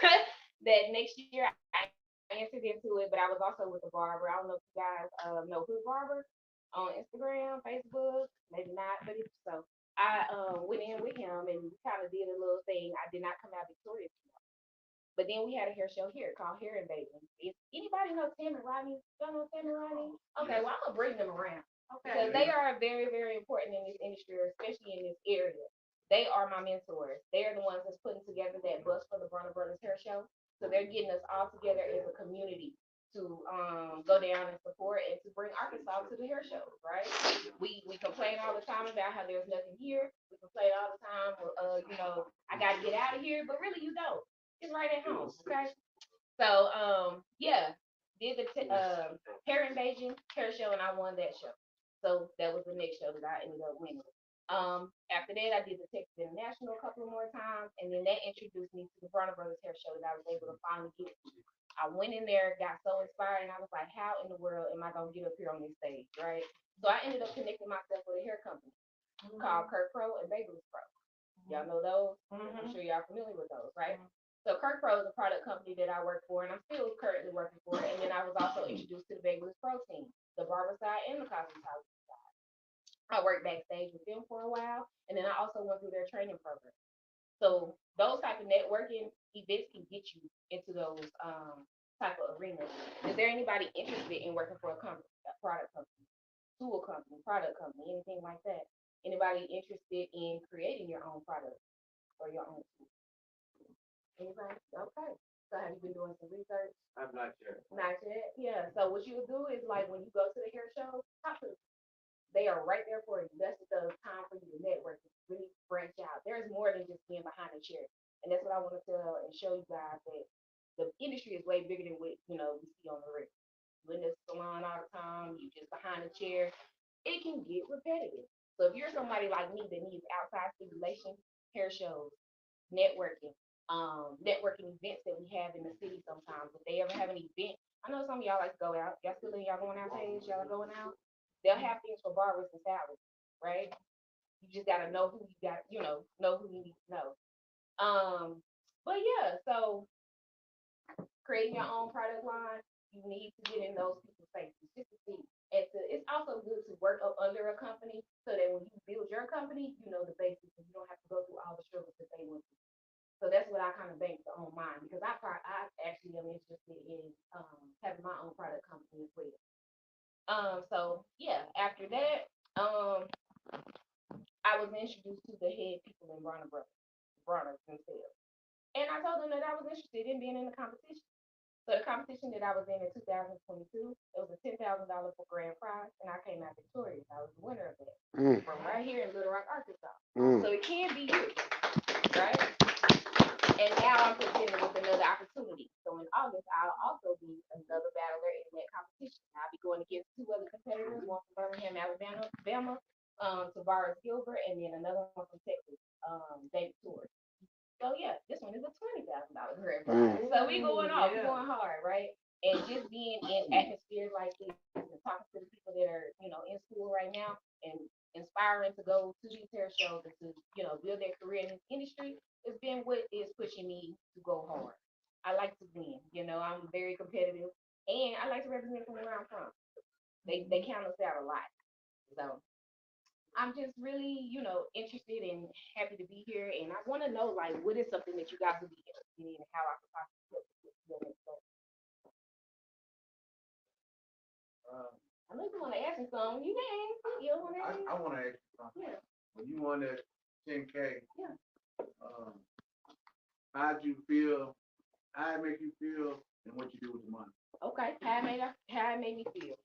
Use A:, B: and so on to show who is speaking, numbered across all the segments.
A: that next year I entered into it, but I was also with a barber. I don't know if you guys know Hood Barber on Instagram, Facebook, maybe not, but if so, I went in with him and we kind of did a little thing. I did not come out victorious, but then we had a hair show here called Hair Invasion. If anybody know Tam and Rodney? Y'all know Tam and Rodney? Okay, well I'm gonna bring them around because they are very, very important in this industry, especially in this area. They are my mentors. They are the ones that's putting together that bus for the Bronner Brothers Hair Show. So they're getting us all together as a community to go down and support and to bring Arkansas to the hair shows, right? We complain all the time about how there's nothing here. We complain all the time, I got to get out of here, but really you don't. It's right at home. Okay. So yeah, did the hair invasion hair show and I won that show. So that was the next show that I ended up winning. After that, I did the Texas International a couple of more times, and then that introduced me to the Bronner Brothers Hair Show that I was able to finally get to. I went in there, got so inspired, and I was like, how in the world am I gonna get up here on this stage, right? So I ended up connecting myself with a hair company called Kurt Pro and Bageless Pro. Y'all know those? I'm sure y'all familiar with those, right? So Kirk Pro is a product company that I work for, and I'm still currently working for. And then I was also introduced to the Bageless Pro team, the barber side and the cosmetology side. I worked backstage with them for a while, and then I also went through their training program. So those type of networking events can get you into those type of arenas. Is there anybody interested in working for a product company, tool company, product company, anything like that? Anybody interested in creating your own product or your own tool? Anybody? Okay. So have you been doing some research? I'm not sure. Not yet. Yeah. So what you would do is like when you go to the hair show, talk to them. They are right there for you. That's the time for you to network and really branch out. There's more than just being behind a chair. And that's what I want to tell and show you guys that the industry is way bigger than what we see on the radio. You in the salon all the time, you just behind a chair, it can get repetitive. So if you're somebody like me that needs outside stimulation, hair shows, networking, networking events that we have in the city sometimes. If they ever have an event, I know some of y'all like to go out. Y'all still in y'all going out page? Y'all are going out? They'll have things for barbers and salads, right? You just gotta know who you got, know who you need to know. Um, but yeah, so creating your own product line, you need to get in those people's faces just to see. It's also good to work up under a company so that when you build your company, you know the basics and you don't have to go through all the struggles that they went through. So that's what I kind of banked on mine because I actually am interested in having my own product company as well. So yeah, after that, I was introduced to the head people in Bronner Brothers, Bronner themselves, and I told them that I was interested in being in the competition. So the competition that I was in 2022, it was a $10,000 for grand prize, and I came out victorious. I was the winner of that from right here in Little Rock, Arkansas. So it can be you, right? And now I'm presented with another opportunity. So in August, I'll also be another battler in that competition. I'll be going against two other competitors, one from Birmingham, Alabama, Tavares Gilbert, and then another one from Texas, David Tour. So yeah, this one is a $20,000 grand prize. So we going off, we going hard, right? And just being in atmospheres like this and talking to the people that are, in school right now and inspiring to go to these hair shows and to, build their career in this industry, it's been what is pushing me to go hard. I like to win, I'm very competitive and I like to represent from where I'm from. They count us out a lot. So I'm just really, interested and happy to be here. And I want to know, like, what is something that you guys would be interested in and how I could possibly help you. I know you want to ask me something. You can ask. You don't want to ask? I want to ask you something. Yeah. When you won that 10K, yeah. How'd you feel? How it make you feel, and what you do with the money? Okay, how it made me feel.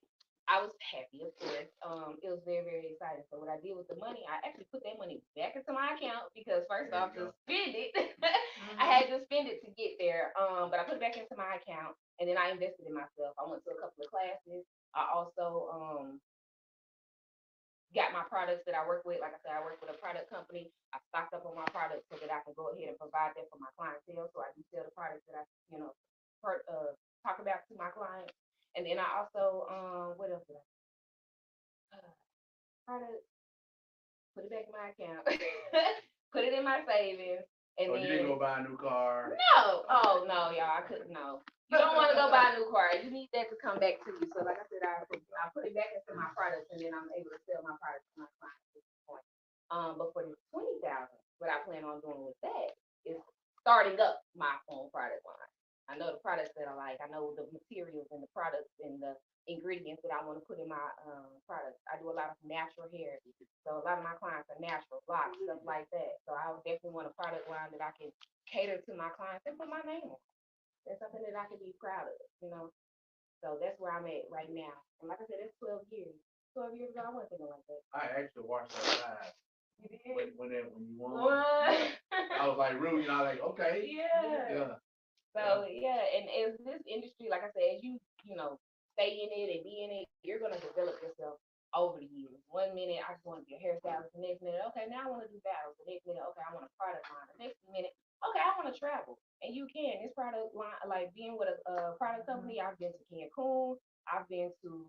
A: I was happy, of course. It was very, very exciting. So what I did with the money, I actually put that money back into my account because first off, to spend it, I had to spend it to get there. But I put it back into my account and then I invested in myself. I went to a couple of classes. I also got my products that I work with. Like I said, I work with a product company. I stocked up on my products so that I can go ahead and provide that for my clientele. So I do sell the products that I, talk about to my clients. And then I also, what else did product, put it back in my account, put it in my savings, And
B: Oh, you didn't
A: then
B: go buy a new car?
A: no,
B: Okay.
A: oh no, y'all, I couldn't. No, you don't want to go buy a new car. You need that to come back to you. So like I said, I put it back into my products, and then I'm able to sell my products to my clients at this point. But for the 20,000, what I plan on doing with that is starting up my own product line. I know the products that I like. I know the materials and the products and the ingredients that I want to put in my products. I do a lot of natural hair, so a lot of my clients are natural, locks, stuff like that. So I would definitely want a product line that I can cater to my clients and put my name on. That's something that I can be proud of, you know. So that's where I'm at right now. And like I said, it's 12 years. 12 years ago, I wasn't thinking like that.
B: I actually watched that live
A: You did?
B: when you won.
A: What?
B: Yeah. I was like rooting. I was like, okay.
A: Yeah.
B: Yeah.
A: So yeah, and as this industry, like I said, as you know, stay in it and be in it, you're gonna develop yourself over the years. One minute I just want to be a hairstylist, the next minute, okay, now I want to do battles. The next minute, okay, I want a product line. The next minute, okay, I want to travel. And you can. This product line, like being with a product company, I've been to Cancun, I've been to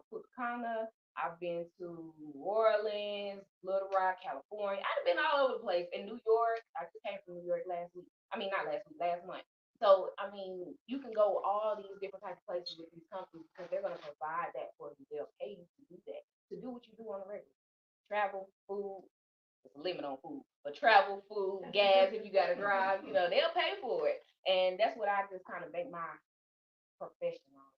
A: Punta Cana, I've been to New Orleans, Little Rock, California. I've been all over the place. In New York, I just came from New York last week. I mean, not last week, last month. So, I mean, you can go all these different types of places with these companies because they're going to provide that for you. They'll pay you to do that, to do what you do on the regular. Travel, food, there's a limit on food, but travel, food, gas, if you got to drive, they'll pay for it. And that's what I just kind of make my profession on.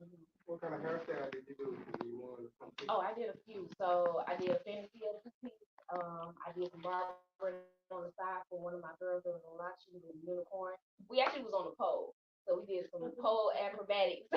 A: Mhm.
C: What kind of hairstyle did you do when you won the
A: Oh,
C: competition?
A: I did a few. So I did a fantasy of two piece. I did some barbering on the side for one of my girls that was on lock. She was a unicorn. We actually was on the pole. So we did some pole acrobatics.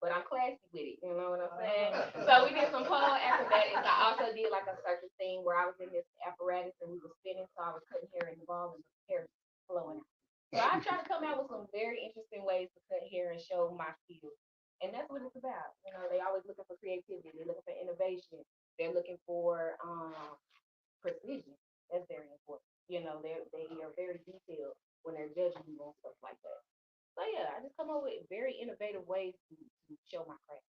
A: But I'm classy with it, you know what I'm saying? So we did some pole acrobatics. I also did like a circus thing where I was in this apparatus and we were spinning, so I was cutting hair in the ball and the hair flowing out. So I try to come out with some very interesting ways to cut hair and show my skills. And that's what it's about. They always looking for creativity. They're looking for innovation. They're looking for precision. That's very important. They are very detailed when they're judging you on stuff like that. So yeah, I just come up with very innovative ways to show my craft,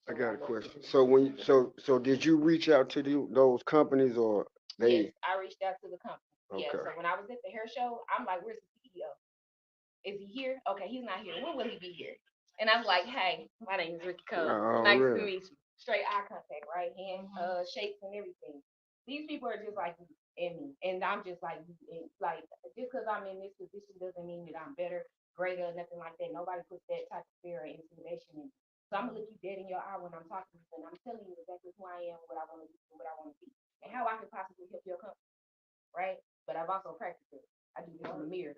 C: I
A: show what
C: got
A: I
C: a
A: love to
C: question.
A: do.
C: So when so did you reach out to those companies or
A: Yes,
C: they?
A: I reached out to the company. Yeah,
C: Okay.
A: so when I was at the hair show, I'm like, "Where's the CEO? Is he here? Okay, he's not here. When will he be here?" And I'm like, "Hey, my name is Ricky Cole.
C: Oh,
A: Nice to
C: really?
A: meet you." Straight eye contact, right hand, shakes and everything. These people are just like you and me, and I'm just like you. And like just because I'm in this position doesn't mean that I'm better, greater, nothing like that. Nobody puts that type of fear or intimidation in me. So I'm gonna look you dead in your eye when I'm talking to you, and I'm telling you exactly who I am, what I want to do, what I want to be, and how I can possibly help your company, right? But I've also practiced it. I do this in the mirror.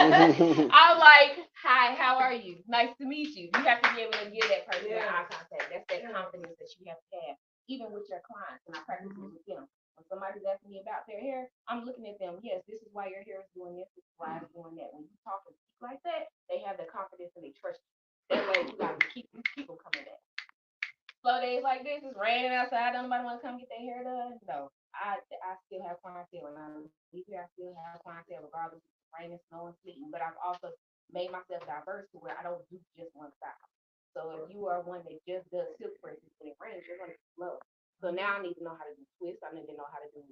A: I'm like, "Hi, how are you? Nice to meet you." You have to be able to give that person eye contact. That's that confidence that you have to have, even with your clients. And I practice it with them. When somebody's asking me about their hair, I'm looking at them. Yes, this is why your hair is doing this. This is why it's doing that. When you talk and speak like that, they have the confidence and they trust you. That way, you keep them coming back. Slow days like this, it's raining outside. Don't nobody want to come get their hair done. No, I still have clientele. When I leave here, I still have clientele regardless if it's raining, snowing, sleeting. But I've also made myself diverse to where I don't do just one style. So if you are one that just does silk braids when it rains, you're gonna be slow. So now I need to know how to do twists. I need to know how to do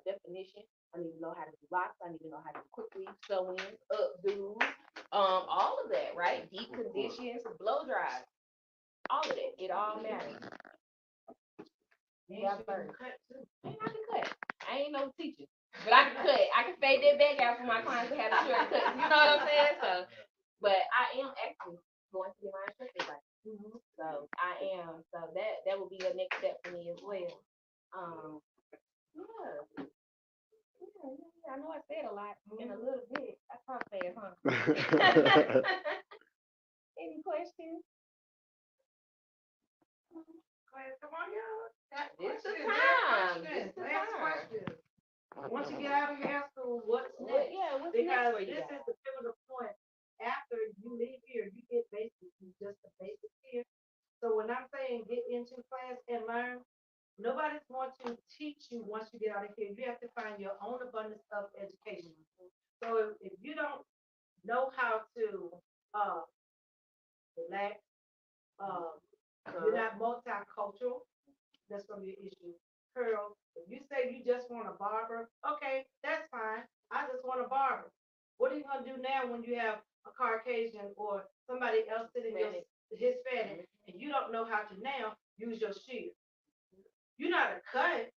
A: definition. I need to know how to do locks. I need to know how to do quick weave, sew ins, updos, all of that, right? Deep conditions, blow dries, all of that. It all matters. You got birds. And I can cut. I ain't no teacher, but I can cut. I can fade that back out for my clients to have the short cuts. You know what I'm saying? So, but I am actually going to get my instructor license. So I am. So that will be the next step for me as well. Yeah, yeah. I know I said a lot in a little bit. I talk fast, huh? Any questions?
D: Come on, y'all.
A: This the
D: Question,
A: time. This
D: question.
A: the
D: Last
A: time.
D: question. Once you get out of hair school, what's
A: What?
D: next?
A: Yeah. What's next
D: Because
A: for you
D: this
A: guys?
D: is the pivotal point. After you leave here, you get basically just the basics here. So when I'm saying get into class and learn, nobody's going to teach you once you get out of here. You have to find your own abundance of education. So if you don't know how to uh, relax, uh, you're not multicultural, that's going to be an issue. curl. If you say you just want a barber, okay, that's fine. I just want a barber. What are you gonna do now when you have a Caucasian or somebody else sitting Hispanic, and you don't know how to now use your shears? You know how to cut,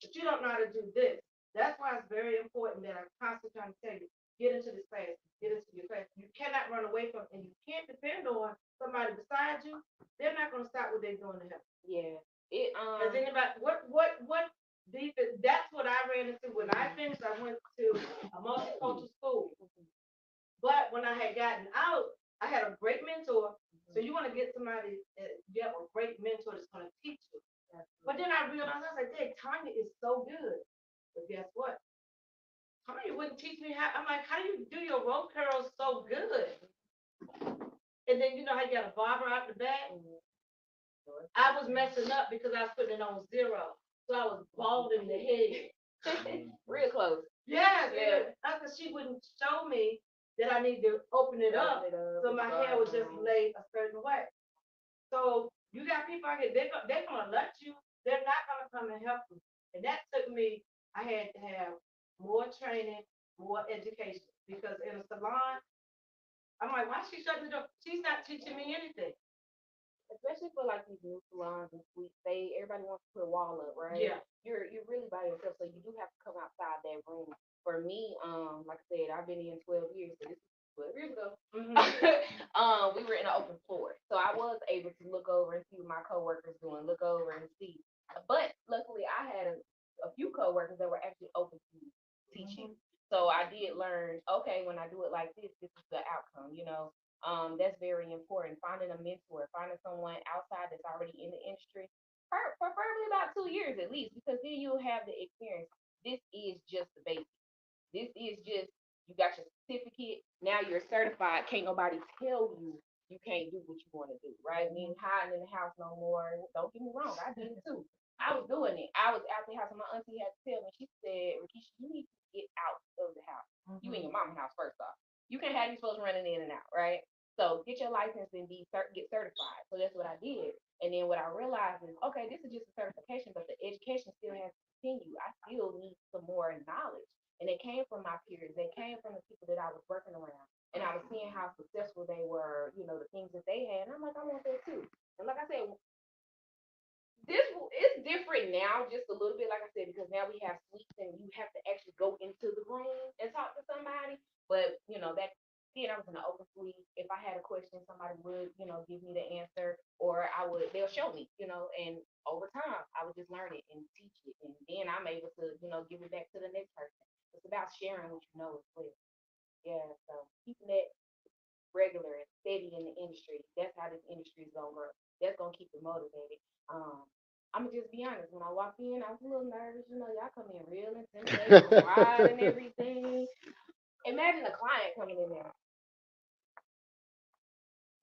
D: but you don't know how to do this. That's why it's very important that I'm constantly trying to tell you, get into this class, get into your class. You cannot run away from it, and you can't depend on somebody beside you. They're not gonna stop what they're doing to help.
A: Yeah. It
D: Does anybody what defense? That's what I ran into when I finished. I went to a multicultural school. But when I had gotten out, I had a great mentor. So you want to get somebody, you have a great mentor that's going to teach you. But then I realized, I was like, dang, Tanya is so good. But guess what? Tanya wouldn't teach me how. I'm like, how do you do your rope curls so good? And then you know how you got a barber out the back? I was messing up because I was putting it on 0. So I was balding the head.
A: real close.
D: Yes,
A: Yeah.
D: because she wouldn't show me that I need to open it up. So my hair would just lay a certain way. So you got people out here, they're gonna let you, they're not gonna come and help you. And that took me, I had to have more training, more education. Because in a salon, I'm like, why is she shutting the door? She's not teaching me anything.
A: Especially for like these new salons and suites, everybody wants to put a wall up, right?
D: Yeah.
A: You're really by yourself, so you do have to come outside that room. For me, like I said, I've been in 12 years, so this is 12 years ago. We were in an open floor, so I was able to look over and see what my coworkers doing, look over and see. But luckily, I had a few coworkers that were actually open to teaching. So I did learn, okay, when I do it like this is the outcome, you know. That's very important. Finding a mentor, finding someone outside that's already in the industry, preferably about 2 years at least, because then you'll have the experience. This is just the basics. This is just, you got your certificate, now you're certified. Can't nobody tell you you can't do what you want to do, right? You ain't hiding in the house no more. Don't get me wrong, I did it too. I was doing it. I was out the house, and my auntie had to tell me. She said, Rikishi, you need to get out of the house. You in your mom's house first off. You can't have these folks running in and out, right? So get your license and get certified. So that's what I did. And then what I realized is, okay, this is just a certification, but the education still has to continue. I still need some more knowledge. And they came from my peers. They came from the people that I was working around. And I was seeing how successful they were, you know, the things that they had. And I'm like, I want that too. And like I said, this is different now, just a little bit, like I said, because now we have suites and you have to actually go into the room and talk to somebody. But you know, that then I was in an open suite. If I had a question, somebody would, you know, give me the answer, or they'll show me, you know, and over time I would just learn it and teach it, and then I'm able to, you know, give it back to the next person. It's about sharing what you know as well. Yeah, so keeping that regular and steady in the industry. That's how this industry is gonna grow. That's gonna keep it motivated. I'm gonna just be honest. When I walked in, I was a little nervous. You know, y'all come in real intimidating, quiet and everything. Imagine a client coming in there.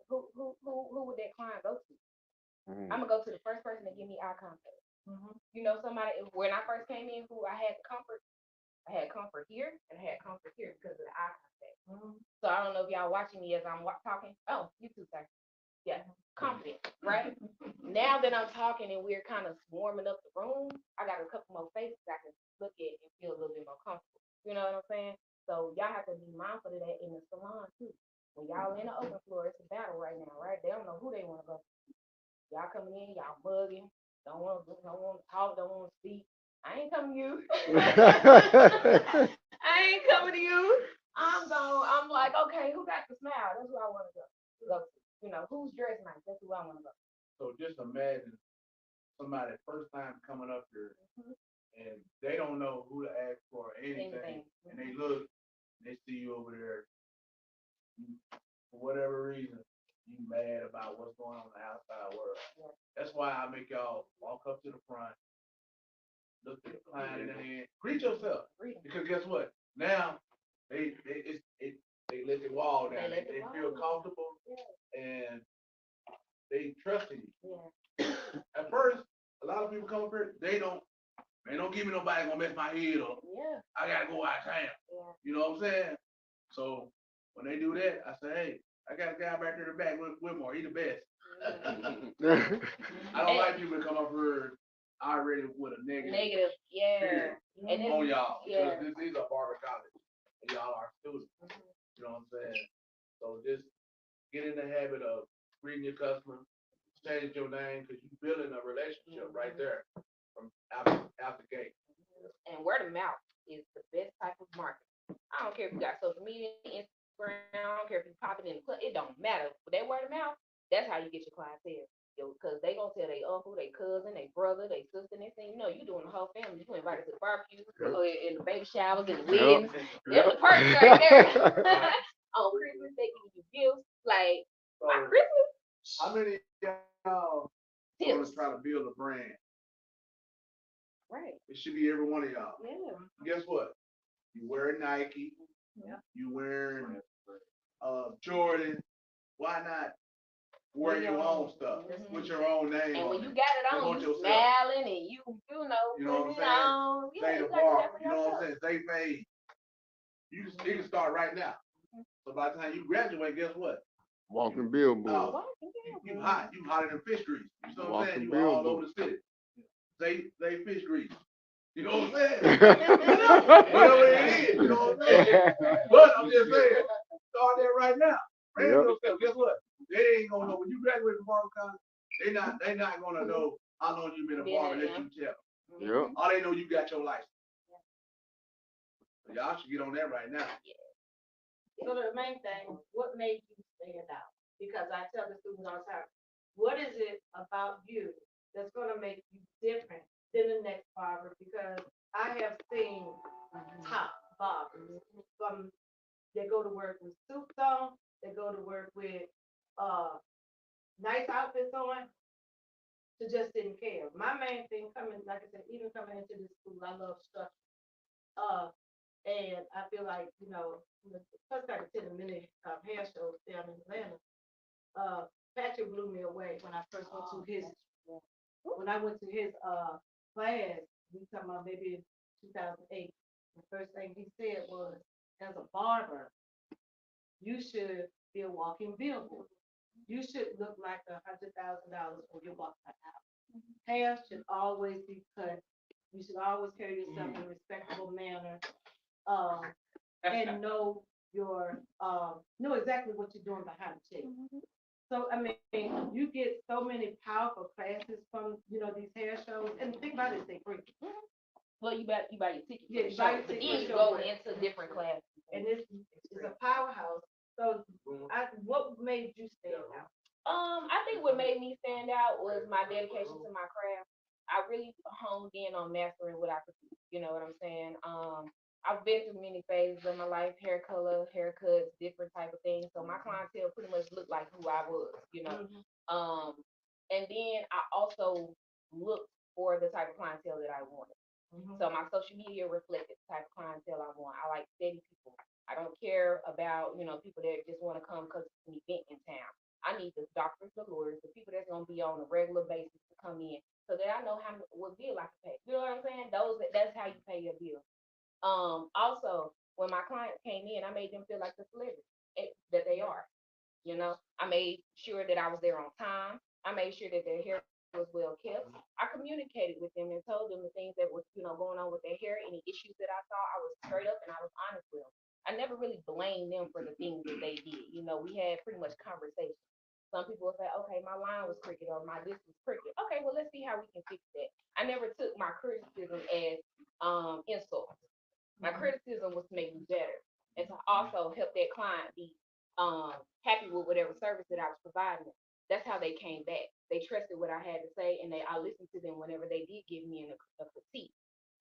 A: Who would that client go to? I'm gonna go to the first person to give me eye contact. You know, somebody when I first came in, who I had comfort. I had comfort here and I had comfort here because of the eye contact. So I don't know if y'all watching me as I'm talking. Oh, you too, sir. Yeah, confident, right? Now that I'm talking and we're kind of warming up the room, I got a couple more faces I can look at and feel a little bit more comfortable. You know what I'm saying? So y'all have to be mindful of that in the salon too. When y'all in the open floor, it's a battle right now, right? They don't know who they want to go to. Y'all coming in, y'all bugging, don't want to talk, don't want to speak. I ain't coming to you. I ain't coming to you. I'm like, okay, who got the smile? That's who I want to go to. You know, who's dressed nice? That's who I want to go.
B: So just imagine somebody first time coming up here and they don't know who to ask for anything. And they look, they see you over there, for whatever reason, you mad about what's going on in the outside world.
A: Yeah.
B: That's why I make y'all walk up to the front, look at the client in the hand, greet yourself. Because guess what? Now they let the wall down. They feel comfortable and they trust in you.
A: Yeah.
B: At first, a lot of people come up here, they don't give me nobody gonna mess my head up.
A: Yeah.
B: I gotta go out of town.
A: Yeah.
B: You know what I'm saying? So when they do that, I say, hey, I got a guy back there in the back with Whitmore. He the best. I don't like people to come up here already with a negative
A: Negative, yeah.
B: period
A: And it's,
B: on y'all.
A: yeah.
B: Because these are barber college. And y'all are students. You know what I'm saying? So just get in the habit of greeting your customer, change your name, because you're building a relationship right there from out the gate.
A: And word of mouth is the best type of marketing. I don't care if you got social media, Instagram, I don't care if you pop it in the club, it don't matter. But that word of mouth, that's how you get your clientele. Because they gonna tell their uncle, their cousin, their brother, their sister, and they say, you know, you doing the whole family. You invited to the barbecue, or in the baby showers, and the weddings. There's the perks right there. On Christmas, they give you gifts. Like,
B: So,
A: my Christmas
B: how many of y'all want
A: tips.
B: to try to build a brand?
A: Right.
B: It should be every one of y'all.
A: Yeah.
B: Guess what? You wearing Nike.
A: Yeah.
B: You wearing Jordan. Why not wear your own stuff with your own name
A: And
B: on
A: when you
B: it?
A: got it on,
B: Promote
A: you
B: yourself.
A: smiling and you know,
B: You know what I'm
A: putting it
B: saying?
A: on. Yeah,
B: Say the
A: you gotta do
B: bar.
A: that for
B: You know what I'm
A: yourself.
B: saying? Say fade. You can start right now. So by the time you graduate, guess what?
C: Walking billboard.
B: You hot. You hotter than fish grease. You know what I'm saying?
C: Walking
B: You all
C: billboard.
B: over the city. Say fish grease. You know what I'm saying? Whatever it is, you know what I'm saying? But I'm just saying, start there right now. Brand
C: Yep.
B: yourself. Guess what? They ain't gonna know when you graduate from barber college. They not gonna know how long you been a barber unless you tell.
C: Yep.
B: All they know you got your license. So y'all should get on that right now.
D: So the main thing, what made you stand out? Because I tell the students all the time, what is it about you that's gonna make you different than the next barber? Because I have seen top barbers from, they go to work with suits on, they go to work with nice outfits on, to just didn't care. My main thing coming, like I said, even coming into this school, I love structure. And I feel like, you know, plus I attended many hair shows down in Atlanta. Patrick blew me away when I first went to his, when I went to his class, we talking about maybe in 2008. The first thing he said was, as a barber, you should be a walking billboard. You should look like $100,000 when you walk out. Hair should always be cut. You should always carry yourself in a respectable manner. And know your know exactly what you're doing behind the chair. So I mean, you get so many powerful classes from, you know, these hair shows, and the thing about it is they free.
A: Well, you buy your ticket.
D: Yeah, you
A: for the
D: buy
A: show,
D: your
A: but
D: ticket
A: then
D: for
A: you
D: the
A: go
D: show.
A: into different classes.
D: And it's a powerhouse. So what made you stand out?
A: I think what made me stand out was my dedication to my craft. I really honed in on mastering what I could do. You know what I'm saying? I've been through many phases of my life, hair color, haircuts, different type of things. So my clientele pretty much looked like who I was, you know. And then I also looked for the type of clientele that I wanted. So my social media reflected the type of clientele I want. I like steady people. I don't care about, you know, people that just want to come because it's an event in town. I need the doctors, the lawyers, the people that's gonna be on a regular basis to come in, so that I know what bill I can pay. You know what I'm saying? That's how you pay your bill. Also, when my clients came in, I made them feel like the celebrity that they are. You know, I made sure that I was there on time. I made sure that their hair was well kept. I communicated with them and told them the things that was, you know, going on with their hair, any issues that I saw. I was straight up and I was honest with them. I never really blamed them for the things that they did. You know, we had pretty much conversations. Some people will say, okay, my line was crooked or my this was crooked. Okay, well, let's see how we can fix that. I never took my criticism as insults. My criticism was to make me better and to also help that client be happy with whatever service that I was providing them. That's how they came back. They trusted what I had to say, and I listened to them whenever they did give me a critique.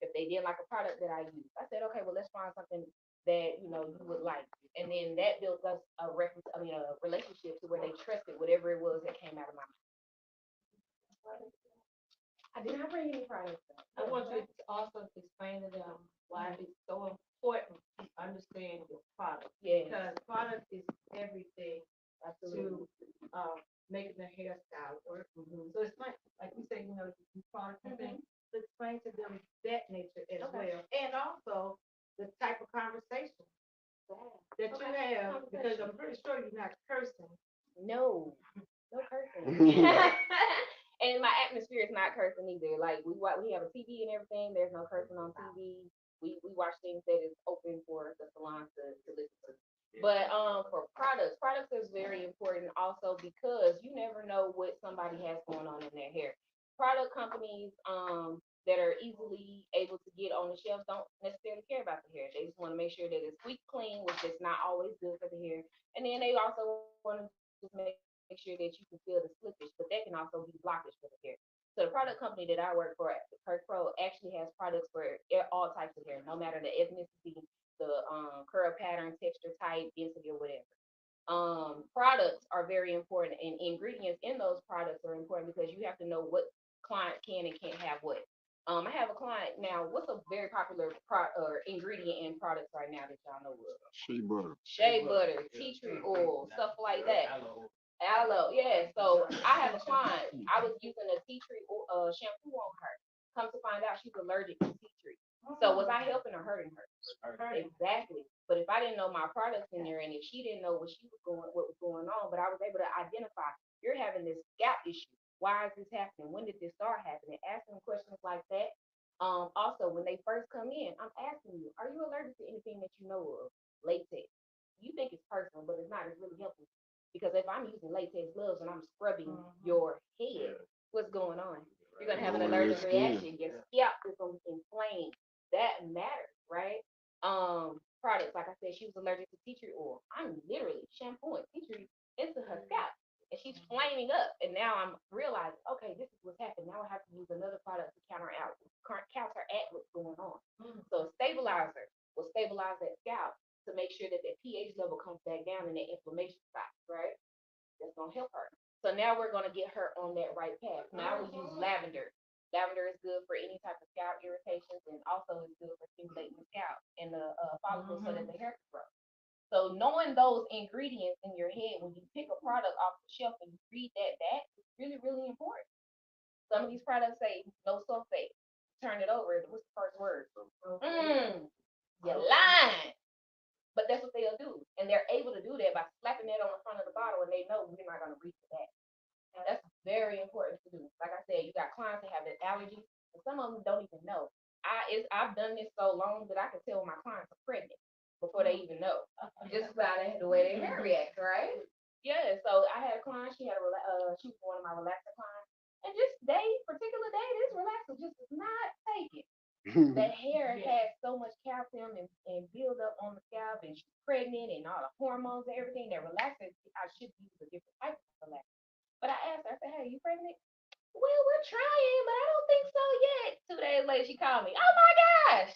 A: If they didn't like a product that I used, I said, okay, well, let's find something that, you know, you would like. And then that built us a relationship to where they trusted whatever it was that came out of my mouth. I did not bring any products.
D: I want you to also explain to them why it's so important to understand your product.
A: Yeah.
D: Because product is everything to making the hairstyle work. So it's like you say, you know, the product and things. So explain to them that nature as well. And also the type of conversation that you have, because I'm pretty sure you're not cursing.
A: No cursing. And my atmosphere is not cursing either. Like we have a TV and everything. There's no cursing on TV. We watch things that is open for the salon to listen to. But for products is very important also because you never know what somebody has going on in their hair. Product companies that are easily able to get on the shelf don't necessarily care about the hair. They just want to make sure that it's squeak clean, which is not always good for the hair. And then they also want to just make sure that you can feel the slippage, but that can also be blockage for the hair. So the product company that I work for, Perk Pro, actually has products for all types of hair, no matter the ethnicity, the curl pattern, texture type, density, or whatever. Products are very important, and ingredients in those products are important because you have to know what client can and can't have what. I have a client now. What's a very popular or ingredient in products right now that y'all know of?
C: Shea butter.
A: Shea butter, tea tree oil, stuff like that. Aloe, yeah. So I have a client. I was using a tea tree shampoo on her. Come to find out, she's allergic to tea tree. So was I helping or hurting her? Exactly. But if I didn't know my products in there, and if she didn't know what was going on, but I was able to identify, you're having this scalp issue. Why is this happening? When did this start happening? Asking questions like that. Also, when they first come in, I'm asking you, are you allergic to anything that you know of? Latex. You think it's personal, but it's not. It's really helpful. Because if I'm using latex gloves and I'm scrubbing your head, what's going on? You're gonna have an allergic reaction. Your scalp is gonna be inflamed. That matters, right? Products, like I said, she was allergic to tea tree oil. I'm literally shampooing tea tree into her scalp. And she's flaming up. And now I'm realizing, okay, this is what's happening. Now I have to use another product to counteract what's going on. So a stabilizer will stabilize that scalp to make sure that the pH level comes back down and the inflammation stops, right? That's gonna help her. So now we're gonna get her on that right path. Now we use lavender. Lavender is good for any type of scalp irritations and also is good for stimulating the scalp and the follicles so that the hair can grow. So knowing those ingredients in your head when you pick a product off the shelf and you read that back is really, really important. Some of these products say no sulfate. Turn it over. What's the first word? You're lying. But that's what they'll do. And they're able to do that by slapping that on the front of the bottle and they know we're not going to reach for that. And that's very important to do. Like I said, you got clients that have an allergy, and some of them don't even know. I've done this so long that I can tell when my clients are pregnant before they even know. Just by the way their hair reacts, right? Yeah, so I had a client, she was one of my relaxer clients. And just particular day, this relaxer just is not taking. That hair has so much calcium and build up on the scalp, and she's pregnant, and all the hormones and everything. That relaxer, I should use a different type of relaxer. But I asked her, I said, hey, you pregnant? Well, we're trying, but I don't think so yet. 2 days later, she called me. Oh my gosh.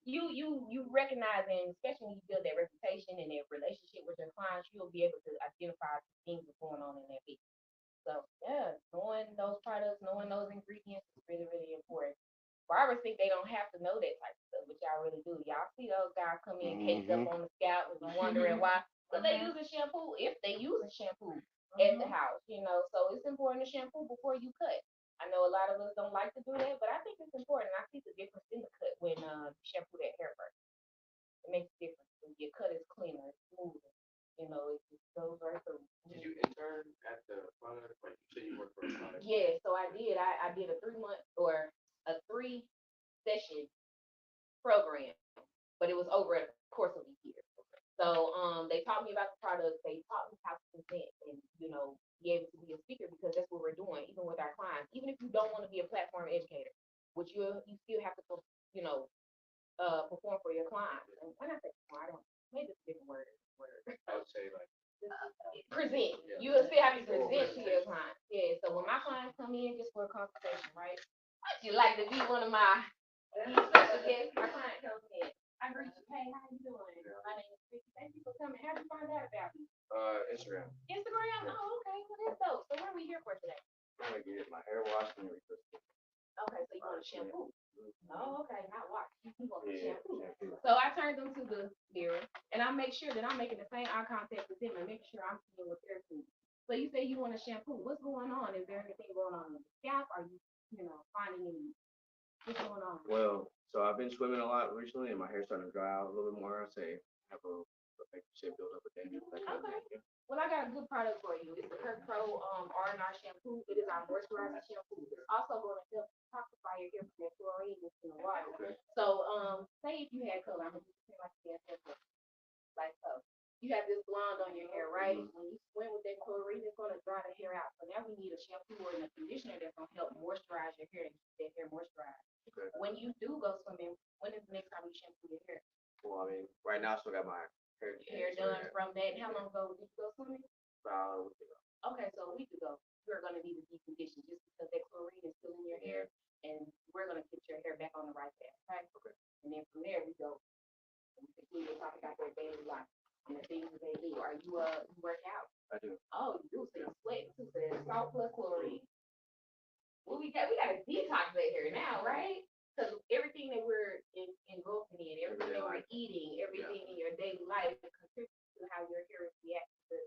A: You recognize, and especially when you build that reputation and that relationship with your clients, you'll be able to identify things that's going on in their business. So yeah, knowing those products, knowing those ingredients is really, really important. Barbers think they don't have to know that type of stuff, but y'all really do. Y'all see those guys come in caked up on the scalp and wondering why. So they use a shampoo if they use a shampoo at the house. So it's important to shampoo before you cut. I know a lot of us don't like to do that, but I think it's important. I see the difference in the cut when you shampoo that hair first. It makes a difference. When your cut is cleaner, it's smoother. It just goes right through.
E: Did you intern at the product? Like you said, you worked for a product.
A: Yeah, so I did. I did a 3 month or a 3 session program, but it was over a course of a year. So they taught me about the product. They taught me how to present and be able to be a speaker because that's what we're doing, even with our clients. Even if you don't want to be a platform educator, which you still have to perform for your clients. And when I say perform, I don't maybe it's a different word.
E: I would say like
A: Present. You will still have to present to your clients. Yeah. So when my clients come in just for a consultation, right? Would you like to be one of my special guests? My client comes in. I greet you. Hey, how you doing? My name is Vicky. Thank you for coming. How did you find out about me?
E: Instagram.
A: Instagram? Oh, okay. Well, that's dope. So what are we here for today?
E: I'm gonna get my hair washed and retwisted.
A: Okay, so you want a shampoo? Oh, okay, not wash. You want a
E: Yeah,
A: shampoo.
E: shampoo.
A: So I turned them to the mirror, and I make sure that I'm making the same eye contact with them and making sure I'm seeing what they're seeing. So you say you want a shampoo. What's going on? Is there anything going on in the scalp? Are you, finding any? What's going on?
E: Well, so I've been swimming a lot recently, and my hair's starting to dry out a little bit more. I say I have a to make the shit build up again. Like,
A: Okay. Well, I got a good product for you. It's the Kirk Pro R&R shampoo. It is our moisturizing shampoo. It's also going to help detoxify your hair from that chlorine that's in the water. So, say if you had color, I'm gonna just say like this, like so. You have this blonde on your hair, right? When you swim with that chlorine, it's gonna dry the hair out. So now we need a shampoo or a conditioner that's gonna help moisturize your hair and keep that hair moisturized.
E: Okay.
A: When you do go swimming, when is the next time you shampoo your hair?
E: Well, I mean, right now I still got my hair
A: Done from that. How long ago did you go swimming?
E: about a week ago.
A: Okay, so a week ago, you're gonna need a deep condition just because that chlorine is still in your hair, and we're gonna get your hair back on the right path, right? Okay. And then from there we go. We continue to talk about their daily life and the things that they do. Are you you work out?
E: I do.
A: Oh, you do. So you sweat too. So there's salt plus chlorine. Well, we got a detox right here now, right? Because everything that we're engulfing in, everything that we're eating, everything in your daily life contributes to how your hair reacts to,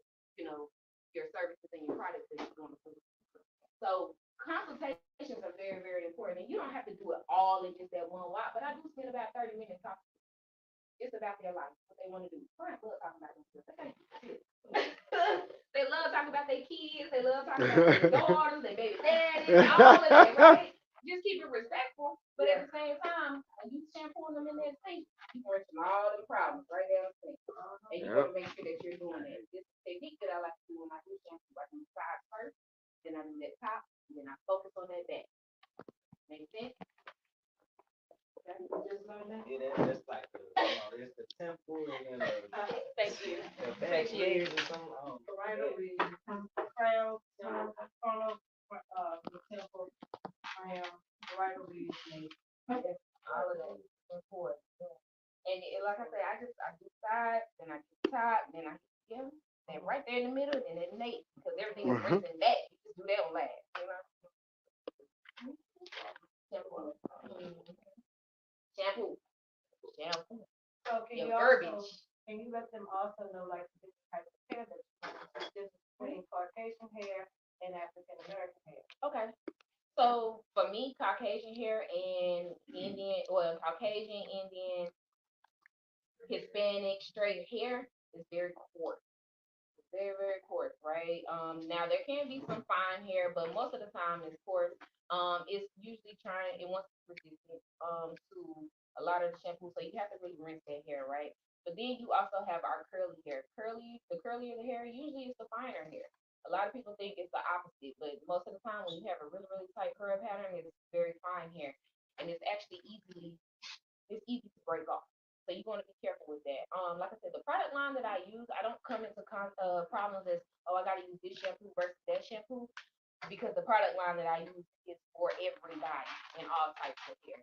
A: your services and your products that you're going to put. So consultations are very, very important. And you don't have to do it all in just that one walk, but I do spend about 30 minutes talking. It's about their life, what they want to do. Friends love talking about themselves. They love talking about their kids. They love talking about their daughters, their baby daddies, all of that, right? Just keep it respectful, but at the same time, when you shampooing them in that sink, you mention all the problems right down the sink. And you want to make sure that you're doing that. This technique that I like to do when I do shampoo, I do sides first, then I do that top, and then I focus on that back. Make sense?
F: Yeah, that's like it's the temple and then
A: Thank you.
F: the back layers or something.
D: Right over the crown, corner, the temple, crown, right over your snake.
A: All of that is important. And like I say, I do side, then I do top, then I him, then right there in the middle, then it's Nate, because everything is racing back. You just do that one last, Shampoo. Shampoo.
D: So can
A: Your
D: you
A: verbiage.
D: also, can you let them also know like the different types of hair that you want? The difference between Caucasian hair and African American hair?
A: Okay. So for me, Caucasian hair and Caucasian, Indian, Hispanic straight hair is very coarse. Very, very coarse, right? Now there can be some fine hair, but most of the time it's coarse. It's usually it wants to resist to a lot of the shampoo, so you have to really rinse that hair, right? But then you also have our curly hair. The curlier the hair, usually it's the finer hair. A lot of people think it's the opposite, but most of the time when you have a really, really tight curl pattern, it's very fine hair, and it's actually easy to break off. So you want to be careful with that. Like I said, the product line that I use, I don't come into problems as, I got to use this shampoo versus that shampoo, because the product line that I use is for everybody and all types of hair.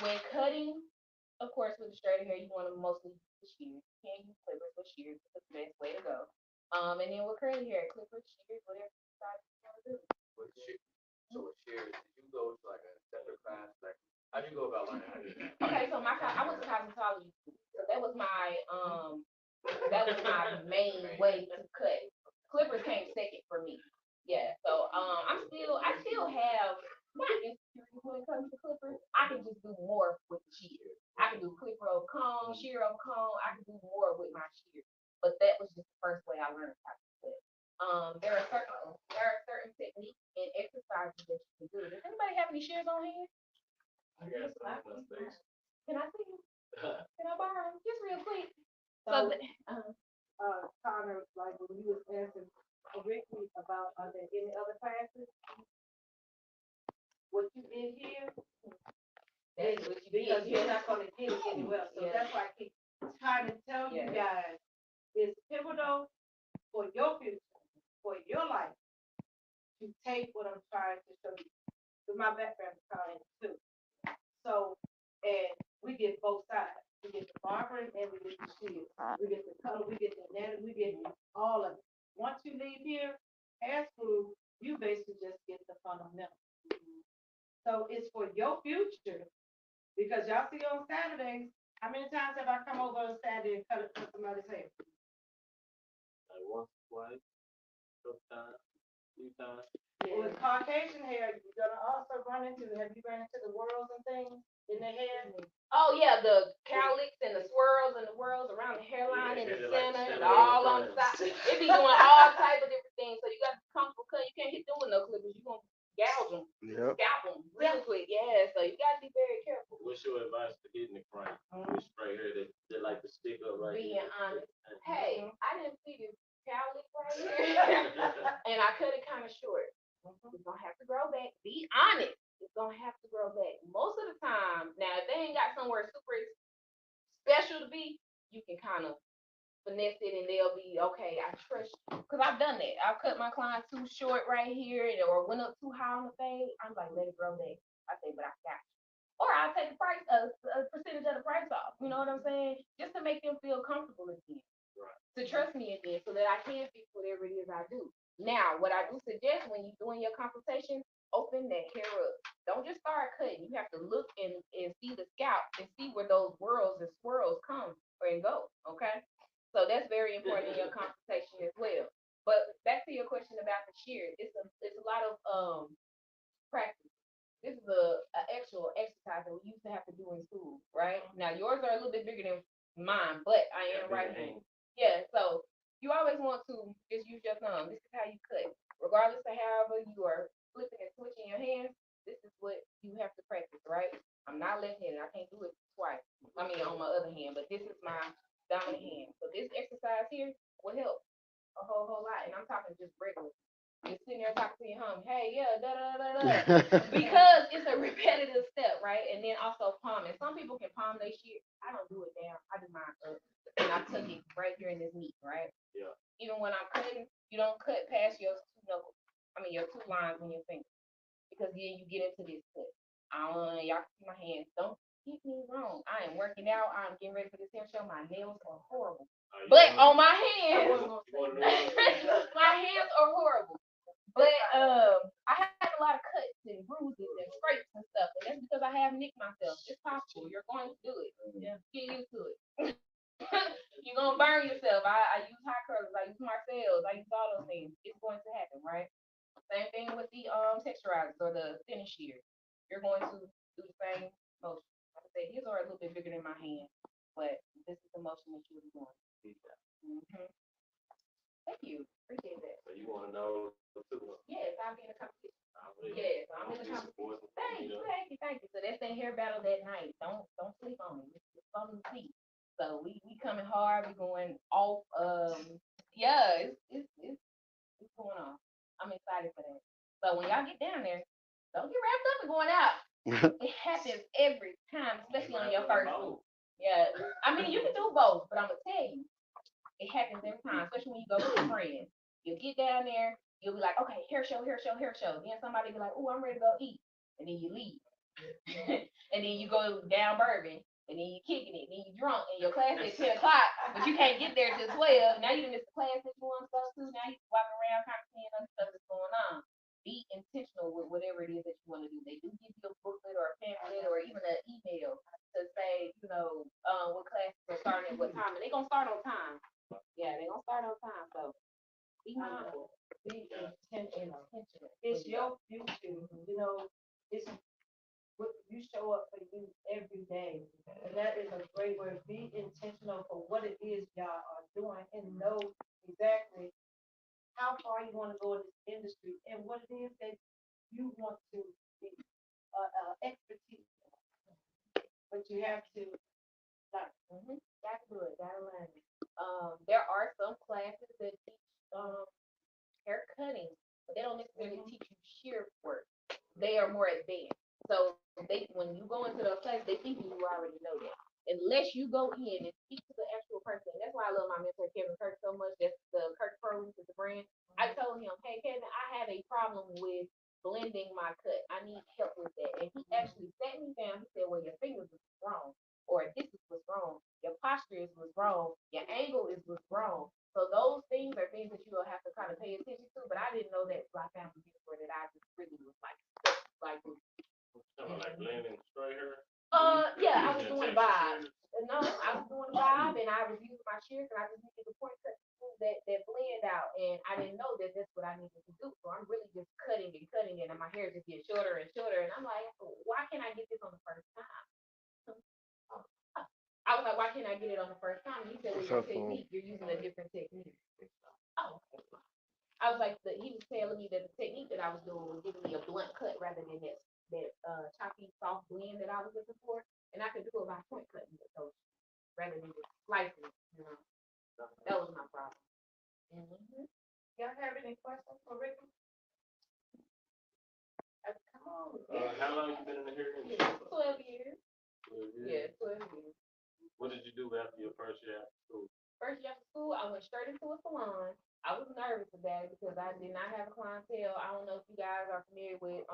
A: When cutting, of course, with the straighter hair, you want to mostly use the shears. You can't use clippers, but shears is the best way to go. And then with curly hair, clippers, shears, whatever you decide you want to do.
E: So with shears, did you go to like a separate class? Like, how do you go about learning how to do that?
A: Okay, so I went to cosmetology. So that was my main way to cut. Clippers came second for me. Yeah. So I still have my insecurity when it comes to clippers. I can just do more with the shears. I can do clipper over comb, shear over comb. I can do more with my shears. But that was just the first way I learned how to cut. There are certain techniques and exercises that you can do. Does anybody have any shears on hand?
E: Yes, space.
A: Can I see you? Can I borrow them? Just real quick.
D: So, Connor, like when you was asking Ricky about, are there any other classes? What you did here,
A: That's what you
D: because
A: did.
D: you're not gonna get it anywhere, so
A: Yeah.
D: that's why I keep trying to tell you guys, it's pivotal for your future, for your life, to take what I'm trying to show you. Because my background is college too. So, and we get both sides. We get the barbering and we get the shears. We get the color, we get the anatomy, we get all of it. Once you leave here, hair school, you basically just get the fundamentals. So it's for your future, because y'all see on Saturdays, how many times have I come over on Saturday and cut somebody's hair?
F: Like once, twice, 3 times.
D: With Caucasian hair, you're gonna also have you ran into the whirls and things in their hair?
A: Oh yeah, the cowlicks and the swirls and the whirls around the hairline and the
E: Yeah, like
A: center and
E: center
A: all
E: of
A: on the
E: the
A: side. It be doing all type of different things. So you got to be comfortable cutting. You can't hit them with no clippers. You gonna gouge them,
C: Yep.
A: scalp them real quick. Yeah, so you got to be very careful.
E: What's your advice for getting it right? This right here that like to stick up right
A: Being
E: here.
A: honest. Hey, I didn't see this cowlick right here, and I cut it kind of short. It's gonna have to grow back. Be honest. It's gonna have to grow back. Most of the time, now if they ain't got somewhere super special to be, you can kind of finesse it and they'll be okay. I trust you. Cause I've done that. I've cut my clients too short right here or went up too high on the fade. I'm like, let it grow back. I say, but I got you. Or I'll take the price, a percentage of the price off. You know what I'm saying? Just to make them feel comfortable again.
E: Right.
A: To trust me again so that I can fix whatever it is I do. Now, what I do suggest when you're doing your consultation, open that hair up. Don't just start cutting. You have to look and see the scalp and see where those whirls and swirls come and go. Okay? So that's very important in your consultation as well. But back to your question about the shears, it's a lot of practice. This is a actual exercise that we used to have to do in school, right? Now yours are a little bit bigger than mine, but I am right here. Yeah, so you always want to just use your thumb. This is how you cut. Regardless of however you are flipping and switching your hands, this is what you have to practice, right? I'm not left-handed. I can't do it twice. I mean, on my other hand, but this is my dominant hand. So this exercise here will help a whole lot. And I'm talking just regular. You're sitting there talking to your home. Hey, yeah, da da da da. Because it's a repetitive step, right? And then also palming. Some people can palm their shit. I don't do it down. I do mine up. And I tuck it right here in this meat, right?
E: Yeah.
A: Even when I'm cutting, you don't cut past your two knuckles. I mean your two lines on your finger. Because then you get into this cut. Y'all can see my hands. Don't get me wrong. I am working out. I'm getting ready for this hair show. My nails are horrible. But on my hands, my hands are horrible. But I have a lot of cuts and bruises and scrapes and stuff, and that's because I have nicked myself. It's possible. You're going to do it. Yeah. Get used to it. You're gonna burn yourself. I use hot curlers, I use Marcel's, I use all those things. It's going to happen, right? Same thing with the texturizers or the finish shear. You're going to do the same motion. Like I said, his are a little bit bigger than my hand, but this is the motion that you'll be doing. Mm-hmm. Thank you. Appreciate that.
E: So you want to know the two ones?
A: Yes, I'll be in a competition.
E: Really?
A: Yes, I'm in a competition. Thank you. So that's that hair battle that night. Don't sleep on it. It's something to see. So we coming hard. We going off. Yeah, it's going on. I'm excited for that. So when y'all get down there, don't get wrapped up in going out. It happens every time, especially on your first one. Yeah, I mean you can do both, but I'm gonna tell you, it happens every time, especially when you go with your friends. You'll get down there, you'll be like, okay, hair show. Then somebody be like, oh, I'm ready to go eat. And then you leave. And then you go down Bourbon, and then you kicking it, and then you drunk, and your class is 10 o'clock, but you can't get there till 12. Now you done missed the class that you want to go to. Now you walking around kind of seeing other stuff that's going on. Be intentional with whatever it is that you want to do. They do give you a booklet or a pamphlet or even an email to say, what classes are starting at what time. And they're going to start on time. Yeah, they're going to start on time. So be mindful.
D: Be intentional. It's your future. It's what you show up for you every day. And that is a great word. Be intentional for what it is y'all are doing and know exactly how far you want to go in this industry and what it is that you want to be expertise. But you have to
A: Gotta do it, gotta learn it. There are some classes that teach hair cutting, but they don't necessarily teach you shear work. They are more advanced. So when you go into those classes, they think you already know that. Unless you go in and speak to the actual person. That's why I love my mentor Kevin Kirk so much. That's the Kirk Pro is the brand. I told him, hey Kevin, I have a problem with blending my cut. I need help with that. And he actually sat me down. He said, well, your fingers is wrong, or this is what's wrong. Your posture is what's wrong. Your angle is what's wrong. So those things are things that you will have to kind of pay attention to. But I didn't know that I found a mentor that I just really was like
E: Like blending straight hair?
A: Yeah, I was doing Vibe. No, I was doing Vibe and I was using my shears and I just needed the point cut. that blend out, and I didn't know that that's what I needed to do. So I'm really just cutting it, and my hair just getting shorter and shorter. And I'm like, why can't I get this on the first time? I was like, why can't I get it on the first time? He said, well,
C: What's
A: your
C: up, fool?
A: technique, you're using a different technique. Oh, I was like, he was telling me that the technique that I was doing was giving me a blunt cut rather than that choppy, soft blend that I was looking for. And I could do it by point cutting it, so rather than just slicing it, you know. That was my problem. Mm-hmm.
D: Y'all have any questions for Ricky? Come on.
E: How long you been in the hair industry?
A: 12 years.
E: 12 years?
A: Yeah, 12 years.
E: What did you do after your first year after school?
A: First year after school, I went straight into a salon. I was nervous about it because I did not have a clientele. I don't know if you guys are familiar with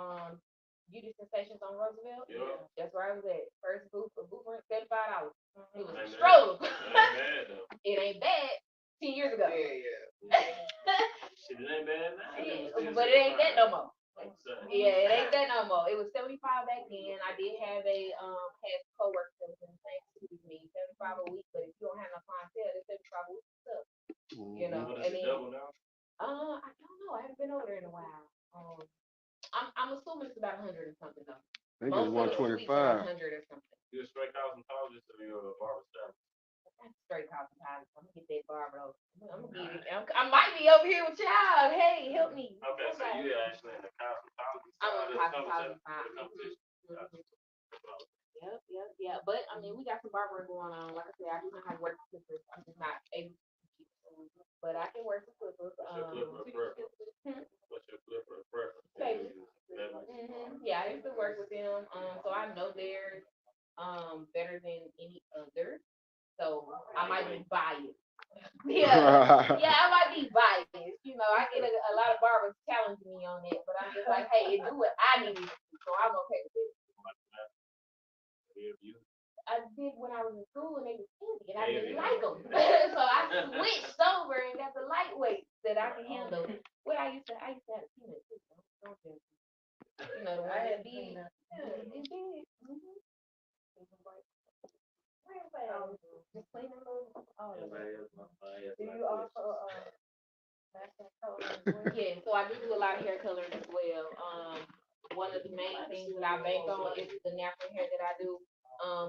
A: Beauty Sensations on Roosevelt.
E: Yeah.
A: That's where I was at. First booth rent $75. It was a
E: Ain't bad.
A: struggle.
E: It ain't bad though.
A: It ain't bad. 10 years ago.
E: Shit, it ain't bad now.
A: Yeah, but it ain't that no more.
E: I'm saying.
A: Yeah, it ain't that no more. It was 75 back then. I did have had coworkers that was in the same city with me, 75 a week. But if you don't have no clientele, it's 75 a week stuff. You know,
E: What
A: and
E: is it,
A: then
E: double now?
A: I don't know. I haven't been over there in a while. I'm assuming it's about 100 or something though.
C: I think
A: Most
C: it's
A: of the suites are
C: 125.
A: 100 or something.
E: You a straight cosmetologist or you a barber shop?
A: That's straight cosmetology. I'm gonna get that barber though. I'm gonna get it. I might be over here with y'all. Hey, help me.
E: Okay, so you actually in the cosmetologist
A: I'm
E: side
A: a
E: of the
A: cosmetology
E: competition.
A: Yeah. But I mean, we got some barbering going on. Like I said, I do know how to work the clippers. I'm just not able to teach. But I can work the clippers.
E: What's your flipper preference?
A: Baby.
E: Baby.
A: Yeah, I used to work with them. So I know they're better than any other. So I might be biased. Yeah, I might be biased. You know, I get a lot of barbers challenging me on it, but I'm just like, hey, it do what I need to do, so I'm okay with it. I did when I was in school and they was heavy and I didn't like them. So I switched over and got the lightweight that I can handle. What I used to have a peanut too. Don't you? You know, the one that big. Yeah, it did. Just clean them little.
D: Do you also,
A: Yeah, so I do a lot of hair coloring as well. One of the main things that I bank on is the natural hair that I do.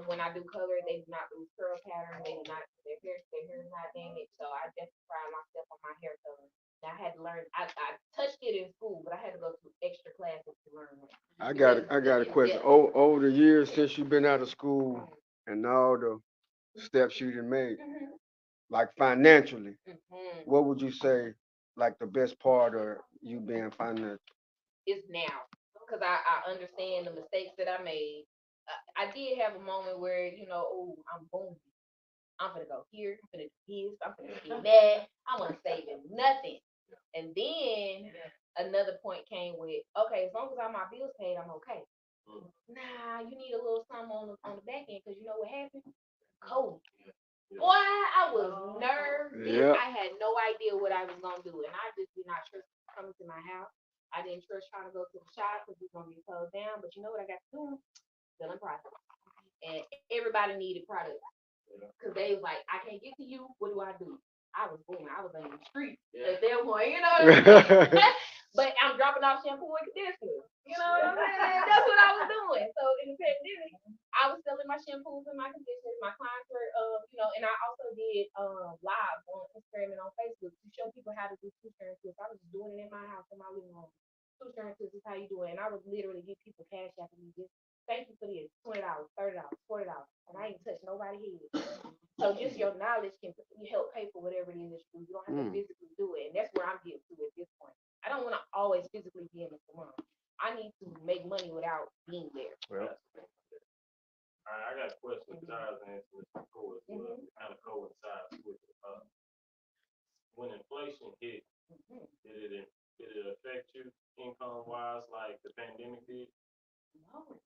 A: When I do color, they do not lose curl pattern. They do not their hair is not damaged. So I definitely pride myself on my hair coloring. Now I had to learn. I touched it in school, but I had to go through extra classes to learn that.
C: I got a question. Over the years since you've been out of school and all the steps you done made, like financially, what would you say like the best part of you being financial?
A: Is now because I understand the mistakes that I made. I did have a moment where, you know, oh, I'm booming. I'm gonna go here, I'm gonna do this, I'm gonna do that, I'm gonna save nothing. And then another point came with, okay, as long as all my bills paid, I'm okay. Nah, you need a little something on the back end because you know what happened? COVID. Boy, I was nervous.
C: Yep.
A: I had no idea what I was gonna do, and I just did not trust coming to my house. I didn't trust trying to go to the shop because it's gonna be closed down. But you know what I got to do? Selling products, and everybody needed products because they was like, I can't get to you. What do? I was booming. I was in the street at that point. You know what I'm saying? But I'm dropping off shampoo and conditioner. You know what I'm saying? That's what I was doing. So in the pandemic, I was selling my shampoos and my conditioners. My clients were, you know, and I also did live on Instagram and on Facebook to show people how to do suture and tips. I was just doing it in my house in my living room. Suture and tips is how you do it. And I would literally get people cash after me. Just thank you for this. $20, $30, $40, and I ain't touched nobody's head. So just your knowledge can help pay for whatever it is that you do. You don't have to physically do it, and that's where I'm getting to at this point. I don't want to always physically be in the salon. I need to make money without being there.
C: Well,
E: All right, I got a question besides answering this before. It kind of coincides with when inflation hit. Did it affect you income wise like the pandemic did?
A: No.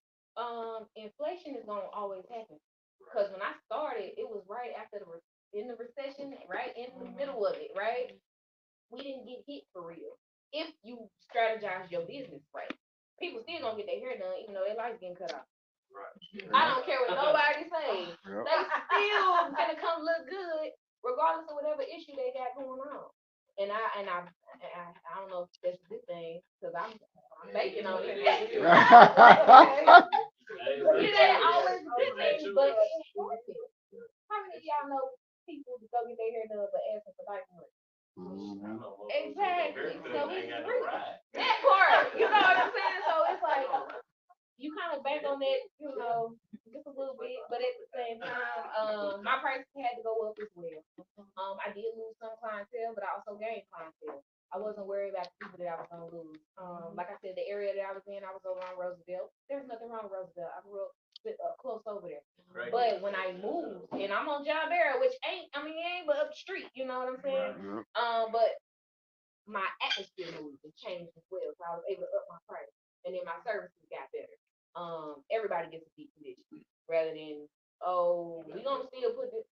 A: Inflation is gonna always happen because when I started, it was right after in the recession, right in the middle of it, right. We didn't get hit for real. If you strategize your business right, people still gonna get their hair done, even though their lights getting cut off.
E: Right.
A: I don't care what nobody say.
C: Yep.
A: They still gonna come look good, regardless regardless of whatever issue they got going on. And I don't know if that's a good thing, because I'm banking on it. It ain't always a good thing, but it's important. How many of y'all know people who go get their hair done but asking for diaper money? Exactly. So it's really that part. You know what I'm saying? So it's like you kind of bank on that, just a little bit, but at the same time, my prices had to go up as well. I did lose some clientele, but I also gained clientele. I wasn't worried about the people that I was gonna lose. Like I said, the area that I was in, I was over on Roosevelt. There's nothing wrong with Roosevelt. I grew up close over there.
E: Right.
A: But when I moved, and I'm on John Barrow, which it ain't but up the street. You know what I'm saying? But my atmosphere moved and changed as well, so I was able to up my price, and then my services got better. Everybody gets a deep condition rather than we gonna still put this.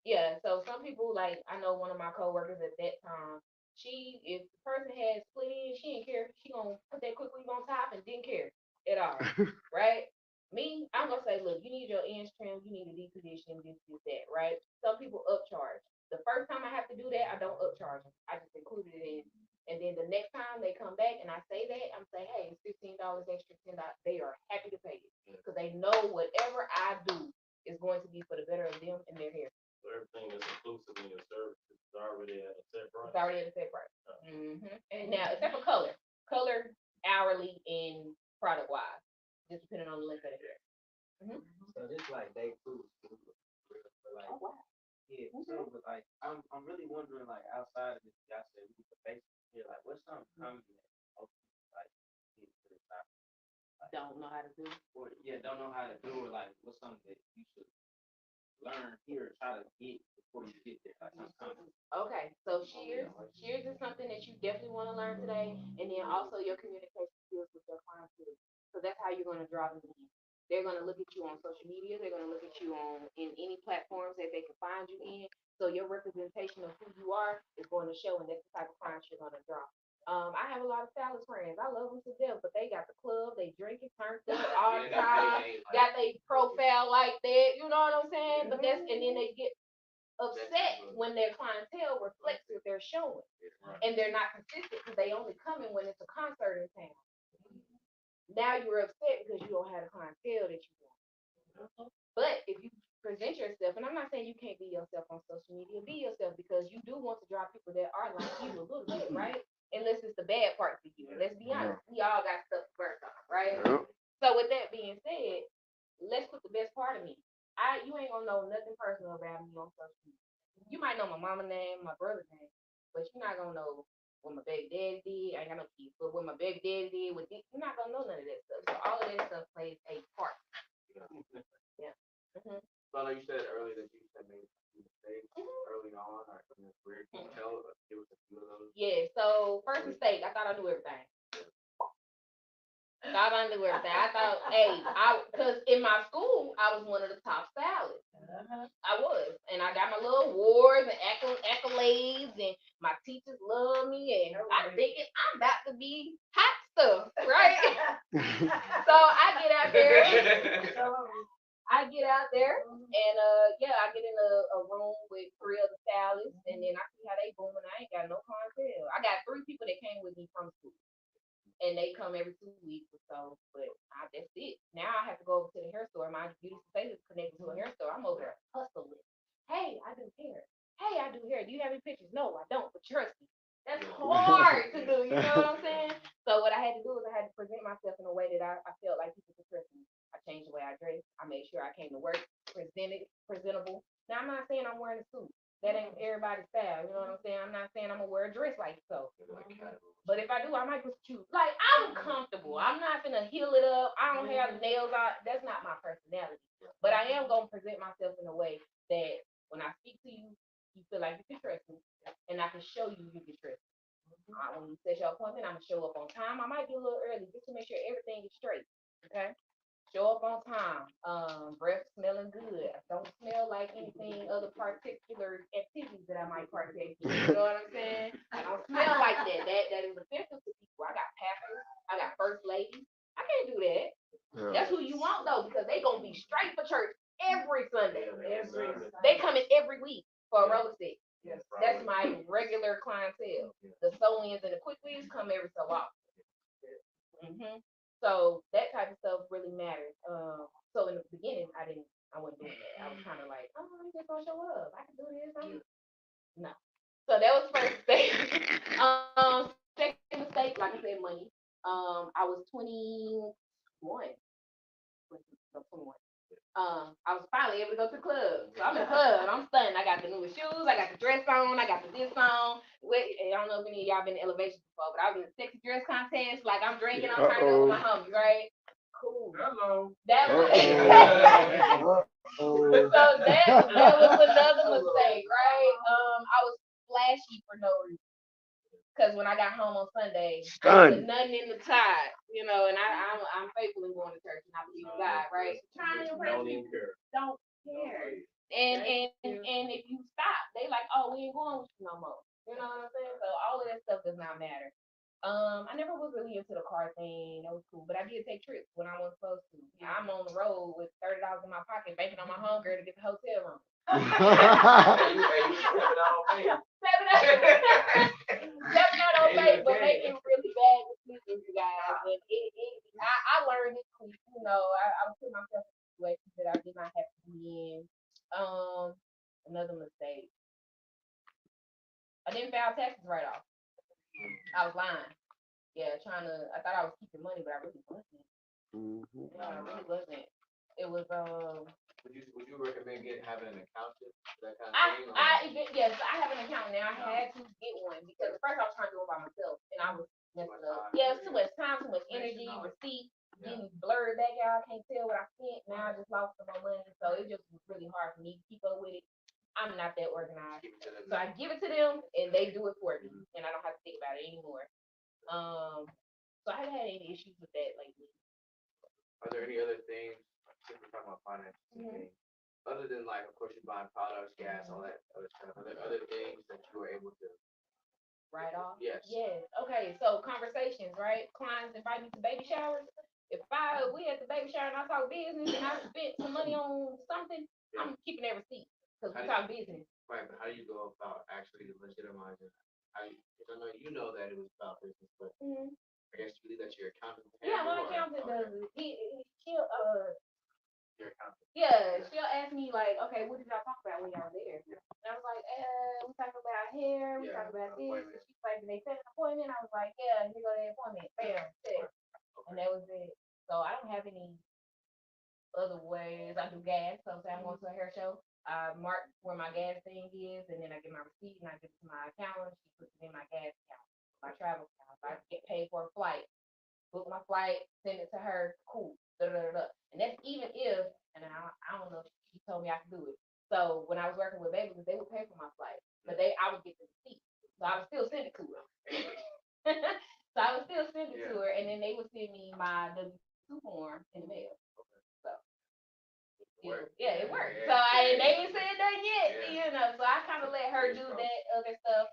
A: Yeah, so some people, like, I know one of my coworkers at that time, if the person had split in, she didn't care. She gonna put that quick leave on top and didn't care at all, right? Me, I'm gonna say, look, you need your ends trimmed, you need a deep condition, this, that, right? Some people upcharge. The first time I have to do that, I don't upcharge them. I just included it in. And then the next time they come back and I say that, I'm saying, hey, it's $15 extra, $10. They are happy to pay it because they know whatever I do is going to be for the better of them and their hair.
E: So everything that's inclusive in your service is already at a set price.
A: It's already at a set price. And now, except for color, hourly, and product wise, just depending on the length of the hair.
F: So this like day two, like, yeah, so, but like, I'm really wondering, like, outside of this, y'all said we the basic here, like, what's something common that most people, like, get to the top? Like,
A: Don't know how to do.
F: Or, don't know how to do it, like, what's something that you should learn here, try to get before you get there, like, something common.
A: Okay, so shears is something that you definitely want to learn today, and then also your communication skills with your clients too. So that's how you're going to draw them in. They're going to look at you on social media. They're going to look at you in any platforms that they can find you in. So your representation of who you are is going to show, and that's the type of clients you're going to draw. I have a lot of stylist friends. I love them to death, but they got the club, they drinking, turned up all the time, got their profile like that. You know what I'm saying? But and then they get upset when their clientele reflects what they're showing, and they're not consistent because they only come in when it's a concert in town. Now you're upset because you don't have the clientele that you want. But if you present yourself, and I'm not saying you can't be yourself on social media, be yourself, because you do want to draw people that are like you a little bit, right? Unless it's the bad part for you. Let's be honest, we all got stuff to work on, right? So with that being said, let's put the best part of me. You ain't gonna know nothing personal about me on social media. You might know my mama's name, my brother's name, but you're not gonna know what my baby daddy did. I ain't got no kids, but what my baby daddy did, you're not gonna know none of that stuff. So all of that stuff plays a part. Yeah.
G: So like you said earlier that you had made mistakes early on, or in your career. Can you tell give us a few of those?
A: Yeah. So first mistake, I thought I knew everything. Thought I knew everything. I thought, because in my school, I was one of the top stylists. I was, and I got my little awards and accolades, and my teachers love me, and I'm thinking I'm about to be hot stuff, right? So I get out there. I get out there, and I get in a room with 3 other stylists, and then I see how they booming. I ain't got no clientele. I got 3 people that came with me from school. And they come every 2 weeks or so, but that's it. Now I have to go over to the hair store. My beauty space is connected to a hair store. I'm over there hustling. Hey, I do hair. Hey, I do hair. Do you have any pictures? No, I don't, but trust me. That's hard to do, you know what I'm saying? So what I had to do is I had to present myself in a way that I felt like people could trust me. I changed the way I dressed. I made sure I came to work presentable. Now, I'm not saying I'm wearing a suit. That ain't everybody's style, you know what I'm saying? I'm not saying I'm gonna wear a dress like so. But if I do, I might just choose. Like, I'm comfortable. I'm not gonna heel it up. I don't have nails on. That's not my personality. But I am gonna present myself in a way that when I speak to you, you feel like you can trust me, and I can show you can trust me. When you set your appointment, I'm gonna show up on time. I might be a little early just to make sure everything is straight. Okay. Show up on time. Breath smelling good. Don't smell like anything other particular activities that I might partake in. You know what I'm saying? I don't smell like that. That is offensive to people. I got pastors. I got first ladies. I can't do that. Yeah. That's who you want though, because they gonna be straight for church every Sunday. They coming every week. for a roller stick.
D: Yes.
A: That's my regular clientele. The sew-ins and the quick weaves come every so often. So that type of stuff really matters. So in the beginning, I wasn't doing that. I was kind of like, oh, I'm just gonna show up. I can do this. No. So that was first mistake. Second mistake, like I said, money. I was 21. No, 21. I was finally able to go to the club. So I'm in the club and I'm stunned. I got the newest shoes, I got the dress on, I got the this on. I don't know if any of y'all been in Elevation before, but I was in a sexy dress contest. Like I'm drinking, I'm trying to go with my homies, right? Cool.
B: Hello.
A: That was so that was another mistake, right? I was flashy for no reason. Because when I got home on Sunday, I put nothing in the tie, and I'm faithful in going to church and I believe in God, right? Trying to impress people. Don't care. And if you stop, they like, oh, we ain't going with you no more. You know what I'm saying? So all of that stuff does not matter. I never was really into the car thing. That was cool, but I did take trips when I wasn't supposed to. I'm on the road with $30 in my pocket, banking on my homegirl to get the hotel room. Stepping out on faith, but making really bad decisions, you guys. And I learned it quick. I put myself in situations that I did not have to be in. Another mistake. I didn't file taxes right off. I was lying. Yeah, I thought I was keeping money, but I really wasn't. No, I really wasn't. It was
G: Would you recommend having an accountant for that kind of thing?
A: Yes, I have an accountant now. I had to get one because at first I was trying to do it by myself and I was messing up. Yeah, it's too much time, too much energy, receipt, getting blurred back out. I can't tell what I spent. Now I just lost some more money, so it just was really hard for me to keep up with it. I'm not that organized, so I give it to them and they do it for me, and I don't have to think about it anymore. So I haven't had any issues with that lately.
G: Are there any other things, since we're talking about finances and things, other than like, of course, you're buying products, gas, all that other stuff, are there other things that you were able to
A: write off?
G: Yes.
A: Yes. Okay, so conversations, right? Clients invite me to baby showers. If we at the baby shower and I talk business and I spent some money on something, I'm keeping that receipt because we talk business.
G: Right, but how do you go about actually legitimizing? Because I know you know that it was about business, but I guess you believe that your accountant.
A: Yeah, my accountant does it.
G: Your accountant.
A: Yeah, she'll ask me like, okay, what did y'all talk about when y'all were there? And I was like, we talking about hair, we talking about this. And she's like, did they set an appointment? I was like, yeah, here go the appointment. Bam, set. And that was it. So I don't have any other ways. I do gas. So say I'm going to a hair show. I mark where my gas thing is, and then I get my receipt and I give it to my accountant. She puts it in my gas account, my travel account. If I get paid for a flight, book my flight, send it to her. Cool. And that's even if, and I don't know, she told me I could do it. So when I was working with babies, they would pay for my flight, but I would get the receipt. So I would still send it to her. And then they would send me my W-2 form in the mail. So it worked. So they ain't said nothing yet, so I kind of let her do that other stuff.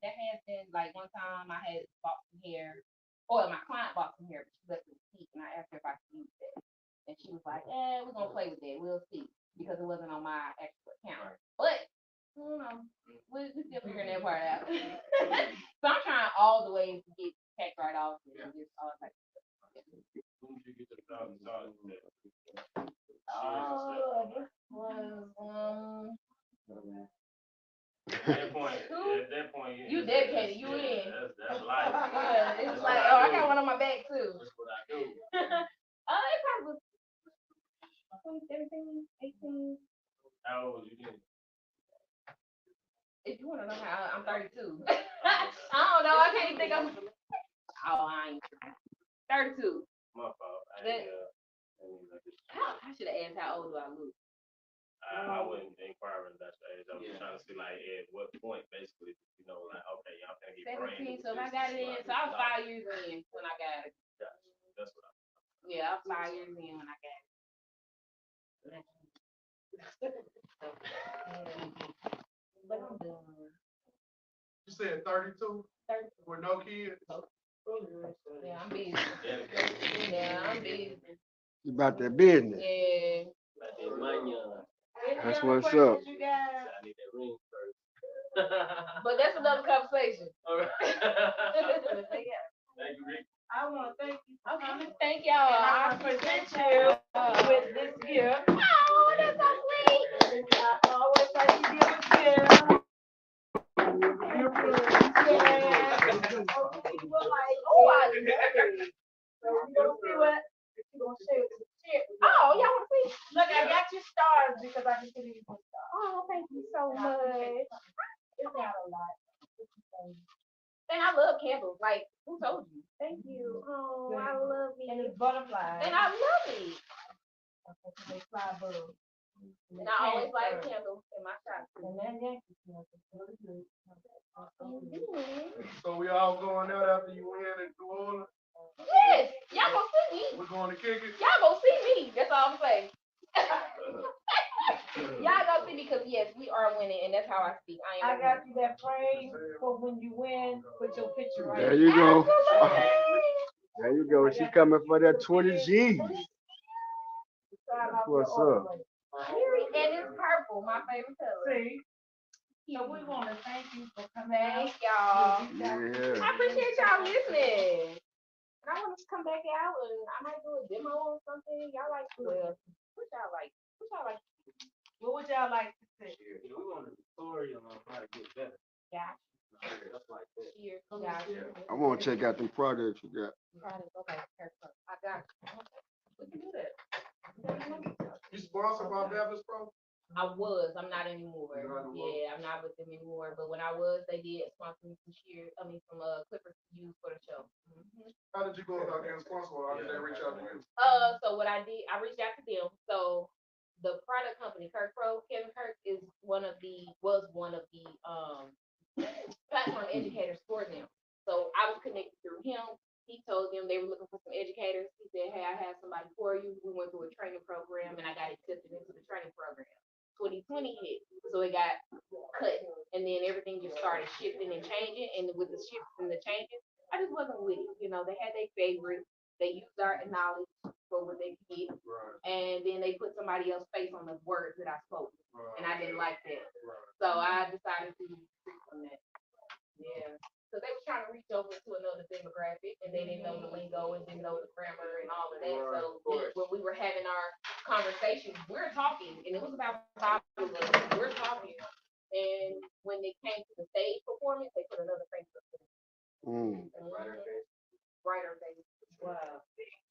A: That has been like one time I had bought some hair, or my client bought some hair, but she left the receipt, and I asked her if I could use that, and she was like, we're gonna play with that, we'll see, because it wasn't on my actual account. But we're still figuring that part out. So I'm trying all the ways to get tax write-offs and just all that type of stuff.
E: Who did you get the $1,000 with?
A: This was
E: At that point,
A: you dedicated, you in.
E: That's life.
A: Yeah, it's like, I got one on my back too.
E: That's what I do.
A: It probably was 2017, 18.
E: How old was you then?
A: If you want to know how, I'm 32. I don't know. I can't think of. I ain't 32.
E: My fault.
A: I should have asked how old do I look.
E: I wouldn't inquire in that stage. I was trying to see like at what point basically, like okay, y'all can get
A: 17. So if I got it in, so I was 5 years in when I got it.
E: That's what
A: I was 5 years in when I got it. But I'm done.
B: You said 32 with no kids?
A: Yeah, I'm busy. Yeah, I'm busy.
C: You about that business.
A: Yeah.
C: That's what's up.
E: I need that ring.
A: But that's another conversation.
E: All right.
D: Yeah.
E: Thank you, Rick.
D: I wanna thank you for coming.
A: Thank y'all.
D: And I wanna present you with this gift.
A: Oh, that's so sweet.
D: I always like to give a gift. Yeah. Okay, you were like,
A: Oh, I love it.
D: so you gonna see what, you gonna share.
A: Oh, y'all want to see?
D: Look, I got you stars because I can see you some stars.
A: Oh, thank you so much.
D: It's not a lot.
A: And I love candles. Like, who told you? Thank you. Oh, I love
D: And
A: it.
D: it's butterflies.
A: And I love it.
D: They fly above.
A: And I always light candles in my shop.
D: And then Yankee candles, really good.
B: So we all going out after you win in New Orleans?
A: Yes, y'all gonna see me.
B: We're going to kick it?
A: Y'all gonna see me. That's all I'm saying. Y'all gonna see me because yes, we are winning, and that's how I speak. I
D: I
A: am.
D: got you that frame for when you win, put your picture right
C: There you go.
A: Absolutely.
C: There you go. She coming for that 20 G's. That's what's up.
A: Period. And it's purple, my favorite color.
D: See, so we wanna thank you for coming
A: Thank
D: out.
A: y'all.
C: Yeah.
A: I appreciate y'all listening. And I want to come back out and I might do a demo or something. Y'all like, well, what y'all like? What y'all like?
D: What would y'all like to see?
F: We want a tutorial on how to get better.
A: Yeah.
F: Stuff like that.
A: Here. Yeah.
C: I want to check out them products you got.
A: Okay. Haircut. I got you. We can do that.
B: You sponsored by Bevis Pro?
A: I was. I'm not anymore.
B: You're not anymore?
A: Yeah, I'm not with them anymore. But when I was, they did sponsor me some shears. I mean, some clippers to use for the show.
B: How did you go about getting sponsored? How did they reach out to you?
A: So what I did, I reached out to them. So the product company, Kirk Pro, Kevin Kirk was one of the platform educators for them. So I was connected through him. He told them they were looking for some educators. He said, hey, I have somebody for you. We went through a training program and I got accepted into the training program. 2020 hit, so it got cut, and then everything just started shifting and changing. And with the shifts and the changes, I just wasn't with it. You know, they had their favorites. They used our knowledge for what they could get, and then they put somebody else's face on the words that I spoke, and I didn't like that. So I decided to retreat from that. Yeah. So they were trying to reach over to another demographic, and they didn't know the lingo and didn't know the grammar and all of that. So when we were having our conversations, we're talking, and it was about 5 of us. We're talking, and when it came to the stage performance, they put another face up to it. Brighter face. Wow.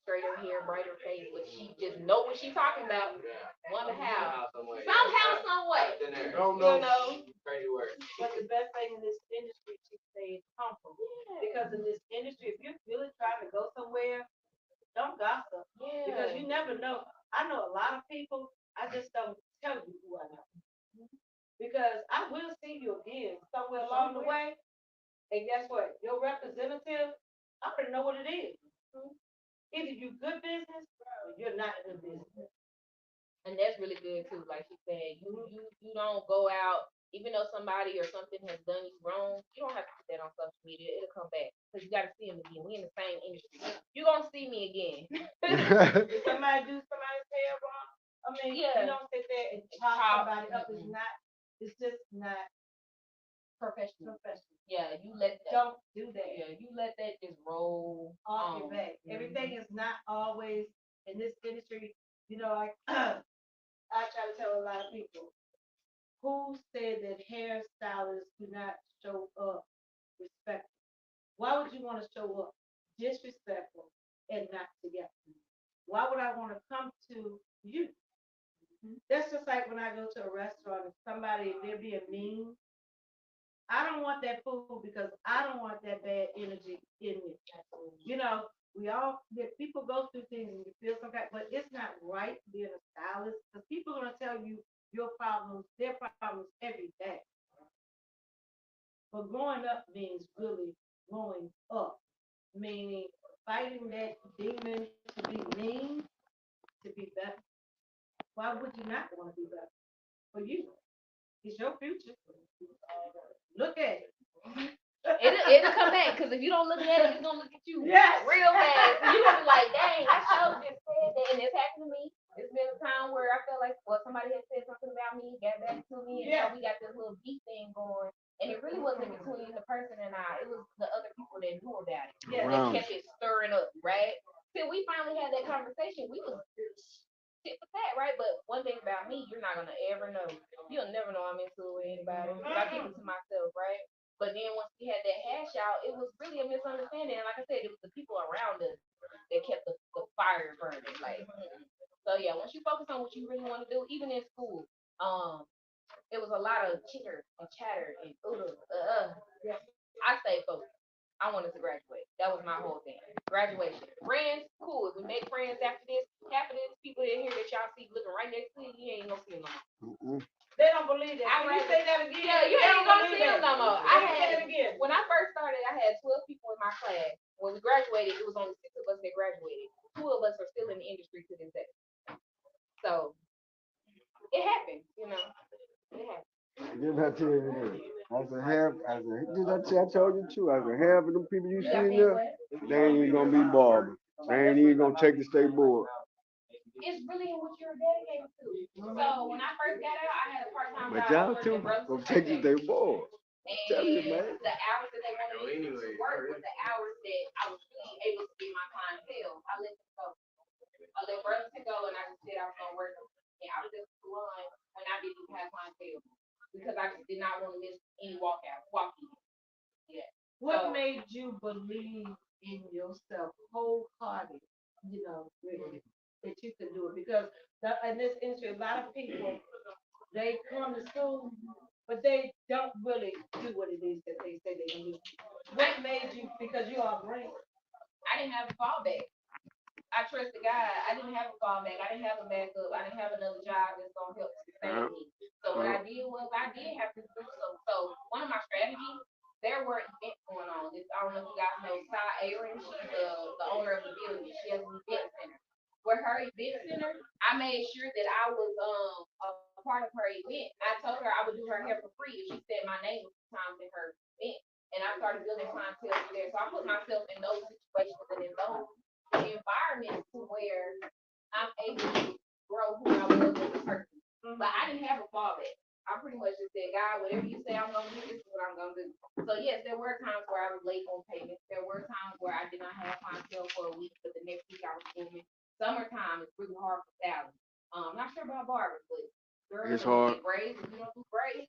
A: Straighter hair, brighter face, but she just know what she's talking about. Wonder how. Somehow, some way.
B: Don't
A: You
B: know.
A: know.
G: Crazy work.
D: But the best thing in this industry, she stays humble. Because in this industry, if you're really trying to go somewhere, don't gossip.
A: Yeah.
D: Because you never know. I know a lot of people, I just don't tell you who I know. Because I will see you again somewhere along the way. And guess what? Your representative, I already know what it is. Either you good business or you're not good business.
A: And that's really good too. Like she said, you don't go out, even though somebody or something has done you wrong, you don't have to put that on social media. It'll come back. Because you gotta see them again. We in the same industry. You're gonna see me again.
D: If somebody do somebody's hair wrong, I mean,
A: Yeah.
D: you don't sit there and chop somebody up. It's just not
A: Professional.
D: professional.
A: Yeah, you let that.
D: Don't do that.
A: Yeah, you let that just roll
D: Off your
A: on.
D: back. Everything is not always in this industry. You know, like I try to tell a lot of people, who said that hairstylists do not show up respectful? Why would you want to show up disrespectful and not together? Why would I want to come to you? That's just like when I go to a restaurant and somebody, if they're being mean, I don't want that food because I don't want that bad energy in me. You know, people go through things and you feel some kind, but it's not right being a stylist because people are gonna tell you your problems, their problems every day. But growing up means really growing up, meaning fighting that demon to be mean, to be better. Why would you not want to be better? For you, it's your future. Look at it.
A: It'll come back because if you don't look at it, it's gonna look at you
D: Yes.
A: real fast. And you're gonna be like, dang, I sure just said that, and it's happened to me. It's been a time where I felt like, well, somebody had said something about me, got back to me, and now we got this little beef thing going. And it really wasn't between the person and I. It was the other people that knew about it.
D: Yeah,
A: That
C: Around
A: kept it stirring up, right? Till we finally had that conversation, we was shit for that, right? But one thing about me, you're not gonna ever know. You'll never know I'm into anybody. I keep it to myself, right? But then once we had that hash out, it was really a misunderstanding. And like I said, it was the people around us that kept the fire burning. Like, so yeah, once you focus on what you really want to do, even in school, it was a lot of chitter and chatter and yeah. I stayed focused. I wanted to graduate. That was my whole thing. Graduation. Friends, cool. If we make friends after this, half of these people in here that y'all see looking right next to you, you ain't gonna see them no more.
D: They don't believe that.
A: I
D: Can you
A: rather-
D: say that again?
A: Yeah, you
D: They
A: ain't
D: don't
A: gonna
D: believe
A: see them
D: that.
A: no more.
D: Say it again.
A: When I first started, I had 12 people in my class. When we graduated, it was only 6 of us that graduated. 2 of us are still in the industry to this day. So it happens, you know. It happens.
C: Did I tell you that? Did I tell I told you too? As a half of them people you
A: You
C: see
A: got
C: in
A: me
C: there,
A: what?
C: they ain't even gonna be barbers. They ain't even gonna take the state board.
A: It's really in what you're dedicated to. So when I first got out, I had a part-time
C: But
A: job.
C: y'all
A: working
C: too
A: at Brothers
C: gonna
A: and
C: take the
A: Sisters.
C: state board. Tell you, man.
A: And the hours that they wanted me to
G: Anyway,
A: work was the hours that I was really able to get my clientele. I let them go. I let Burlington go, and I just said I was gonna work out of the salon when I didn't have clientele because I just did not want to miss any walking. Yeah.
D: What
A: So-
D: made you believe in yourself wholehearted, really, that you can do it? Because in this industry, a lot of people, they come to school, but they don't really do what it is that they say they can do. What made you, because you are great.
A: I didn't have a fallback. I trusted God. I didn't have a fallback. I didn't have a backup. I didn't have another job that's gonna help sustain me. So what I did was I did have to do so. So one of my strategies, there were events going on. I don't know if you guys know Ty Aaron. She's the owner of the building. She has an event center. Where her event center, I made sure that I was a part of her event. I told her I would do her hair for free if she said my name was times in her event. And I started building clientele from there. So I put myself in those situations and in those environment to where I'm able to grow who I was as a person. But I didn't have a fallback. I pretty much just said, God, whatever you say I'm gonna do, this is what I'm gonna do. So yes, there were times where I was late on payments. There were times where I did not have clientele for a week, but the next week I was booming. Summertime is really hard for salads. Not sure about barbers, but girls
C: It's
A: that
C: hard.
A: get braids, if you don't do braids,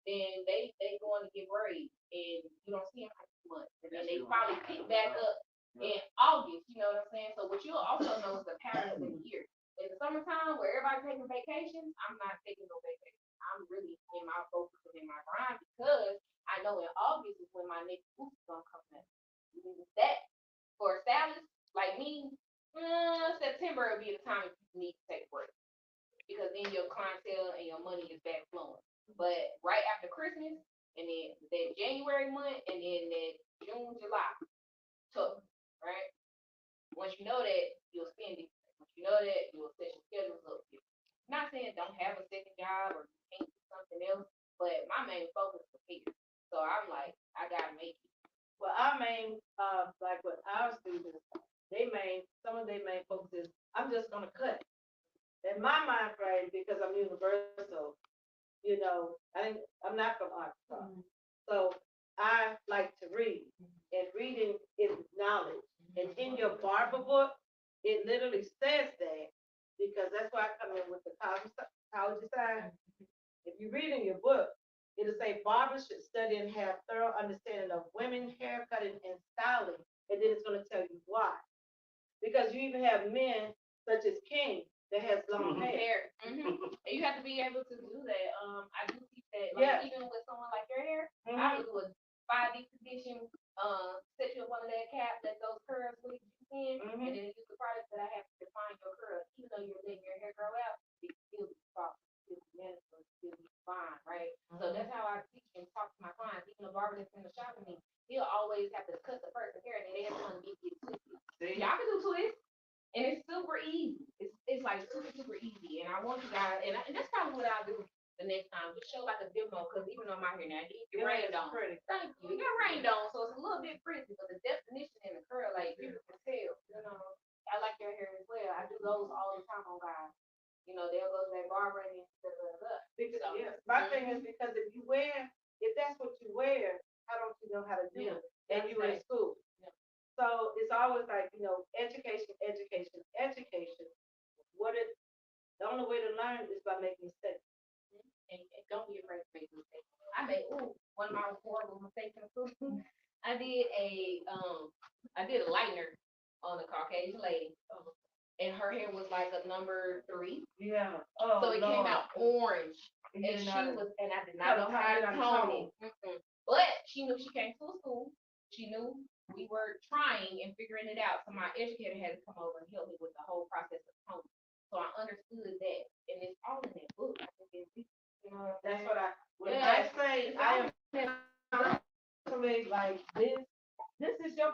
A: then they going to get braids and you don't see them for 2 months. And then they probably pick back up in August, you know what I'm saying? So what you'll also know is the pattern of the year. In the summertime where everybody's taking vacations, I'm not taking no vacation. I'm really in my focus and in my grind because I know in August is when my next boost is gonna come in. That for stylists like me, September will be the time if you need to take a break. Because then your clientele and your money is back flowing. But right after Christmas and then that January month and then that June, July, tough, right? Once you know that, you'll spend it. Once you know that, you'll set your schedules up. Not saying don't have a second job or can't do something else, but my main focus is here. So I'm like, I gotta make it.
D: Well, our main, like with our students, some of their main focus is, I'm just gonna cut. In my mind frame, because I'm universal, I'm not from Arkansas. So I like to read, and reading is knowledge. And in your barber book, it literally says that, because that's why I come in with the college sign. If you read in your book, it'll say barbers should study and have thorough understanding of women hair cutting and styling, and then it's gonna tell you why. Because you even have men such as King that has long hair.
A: And you have to be able to do that. I do teach that. Like even with someone like your hair, I would do a 5D condition, set you up under that cap, let those curls really get in, and then use the products that I have to define your curls. Even though you're letting your hair grow out, it still be soft, still be manicured, still be fine, right? So that's how I teach and talk to my clients. Even the barber that's in the shop with me, he'll always have to cut the person's hair, and then they have to undo it twisted. Y'all can do twists. And it's super easy. It's like super easy. And I want you guys, and that's probably what I'll do the next time. Just show like a demo, because even though I'm out here now, it get rained on. Thank you. It got rained on, so it's a little bit frizzy, but the definition in the curl, like people can tell. I like your hair as well. I do those all the time on guys. They'll go to that barber and then
D: My thing is, because if if that's what you wear, how don't you know how to do
A: Yeah,
D: it? And you in
A: that's
D: school.
A: Yeah.
D: So it's always like, education, education, education. The only way to learn is by making mistakes.
A: And don't be afraid to make mistakes. One of my horrible mistakes in school. I did a lightener on a Caucasian lady, and her hair was like a number 3,
D: Yeah. Oh,
A: so it came out orange,
D: And
A: and I did
D: Cut
A: not know
D: it,
A: how to
D: cut it,
A: tone
D: tone.
A: it. But she knew, she came to a school. She knew we were trying and figuring it out. So my educator had to come over and help me with the whole process of toning. So I understood that, and it's all in that book. I think
D: That's what when
A: Yeah.
D: I say
A: It's
D: I
A: all
D: am to me like this is your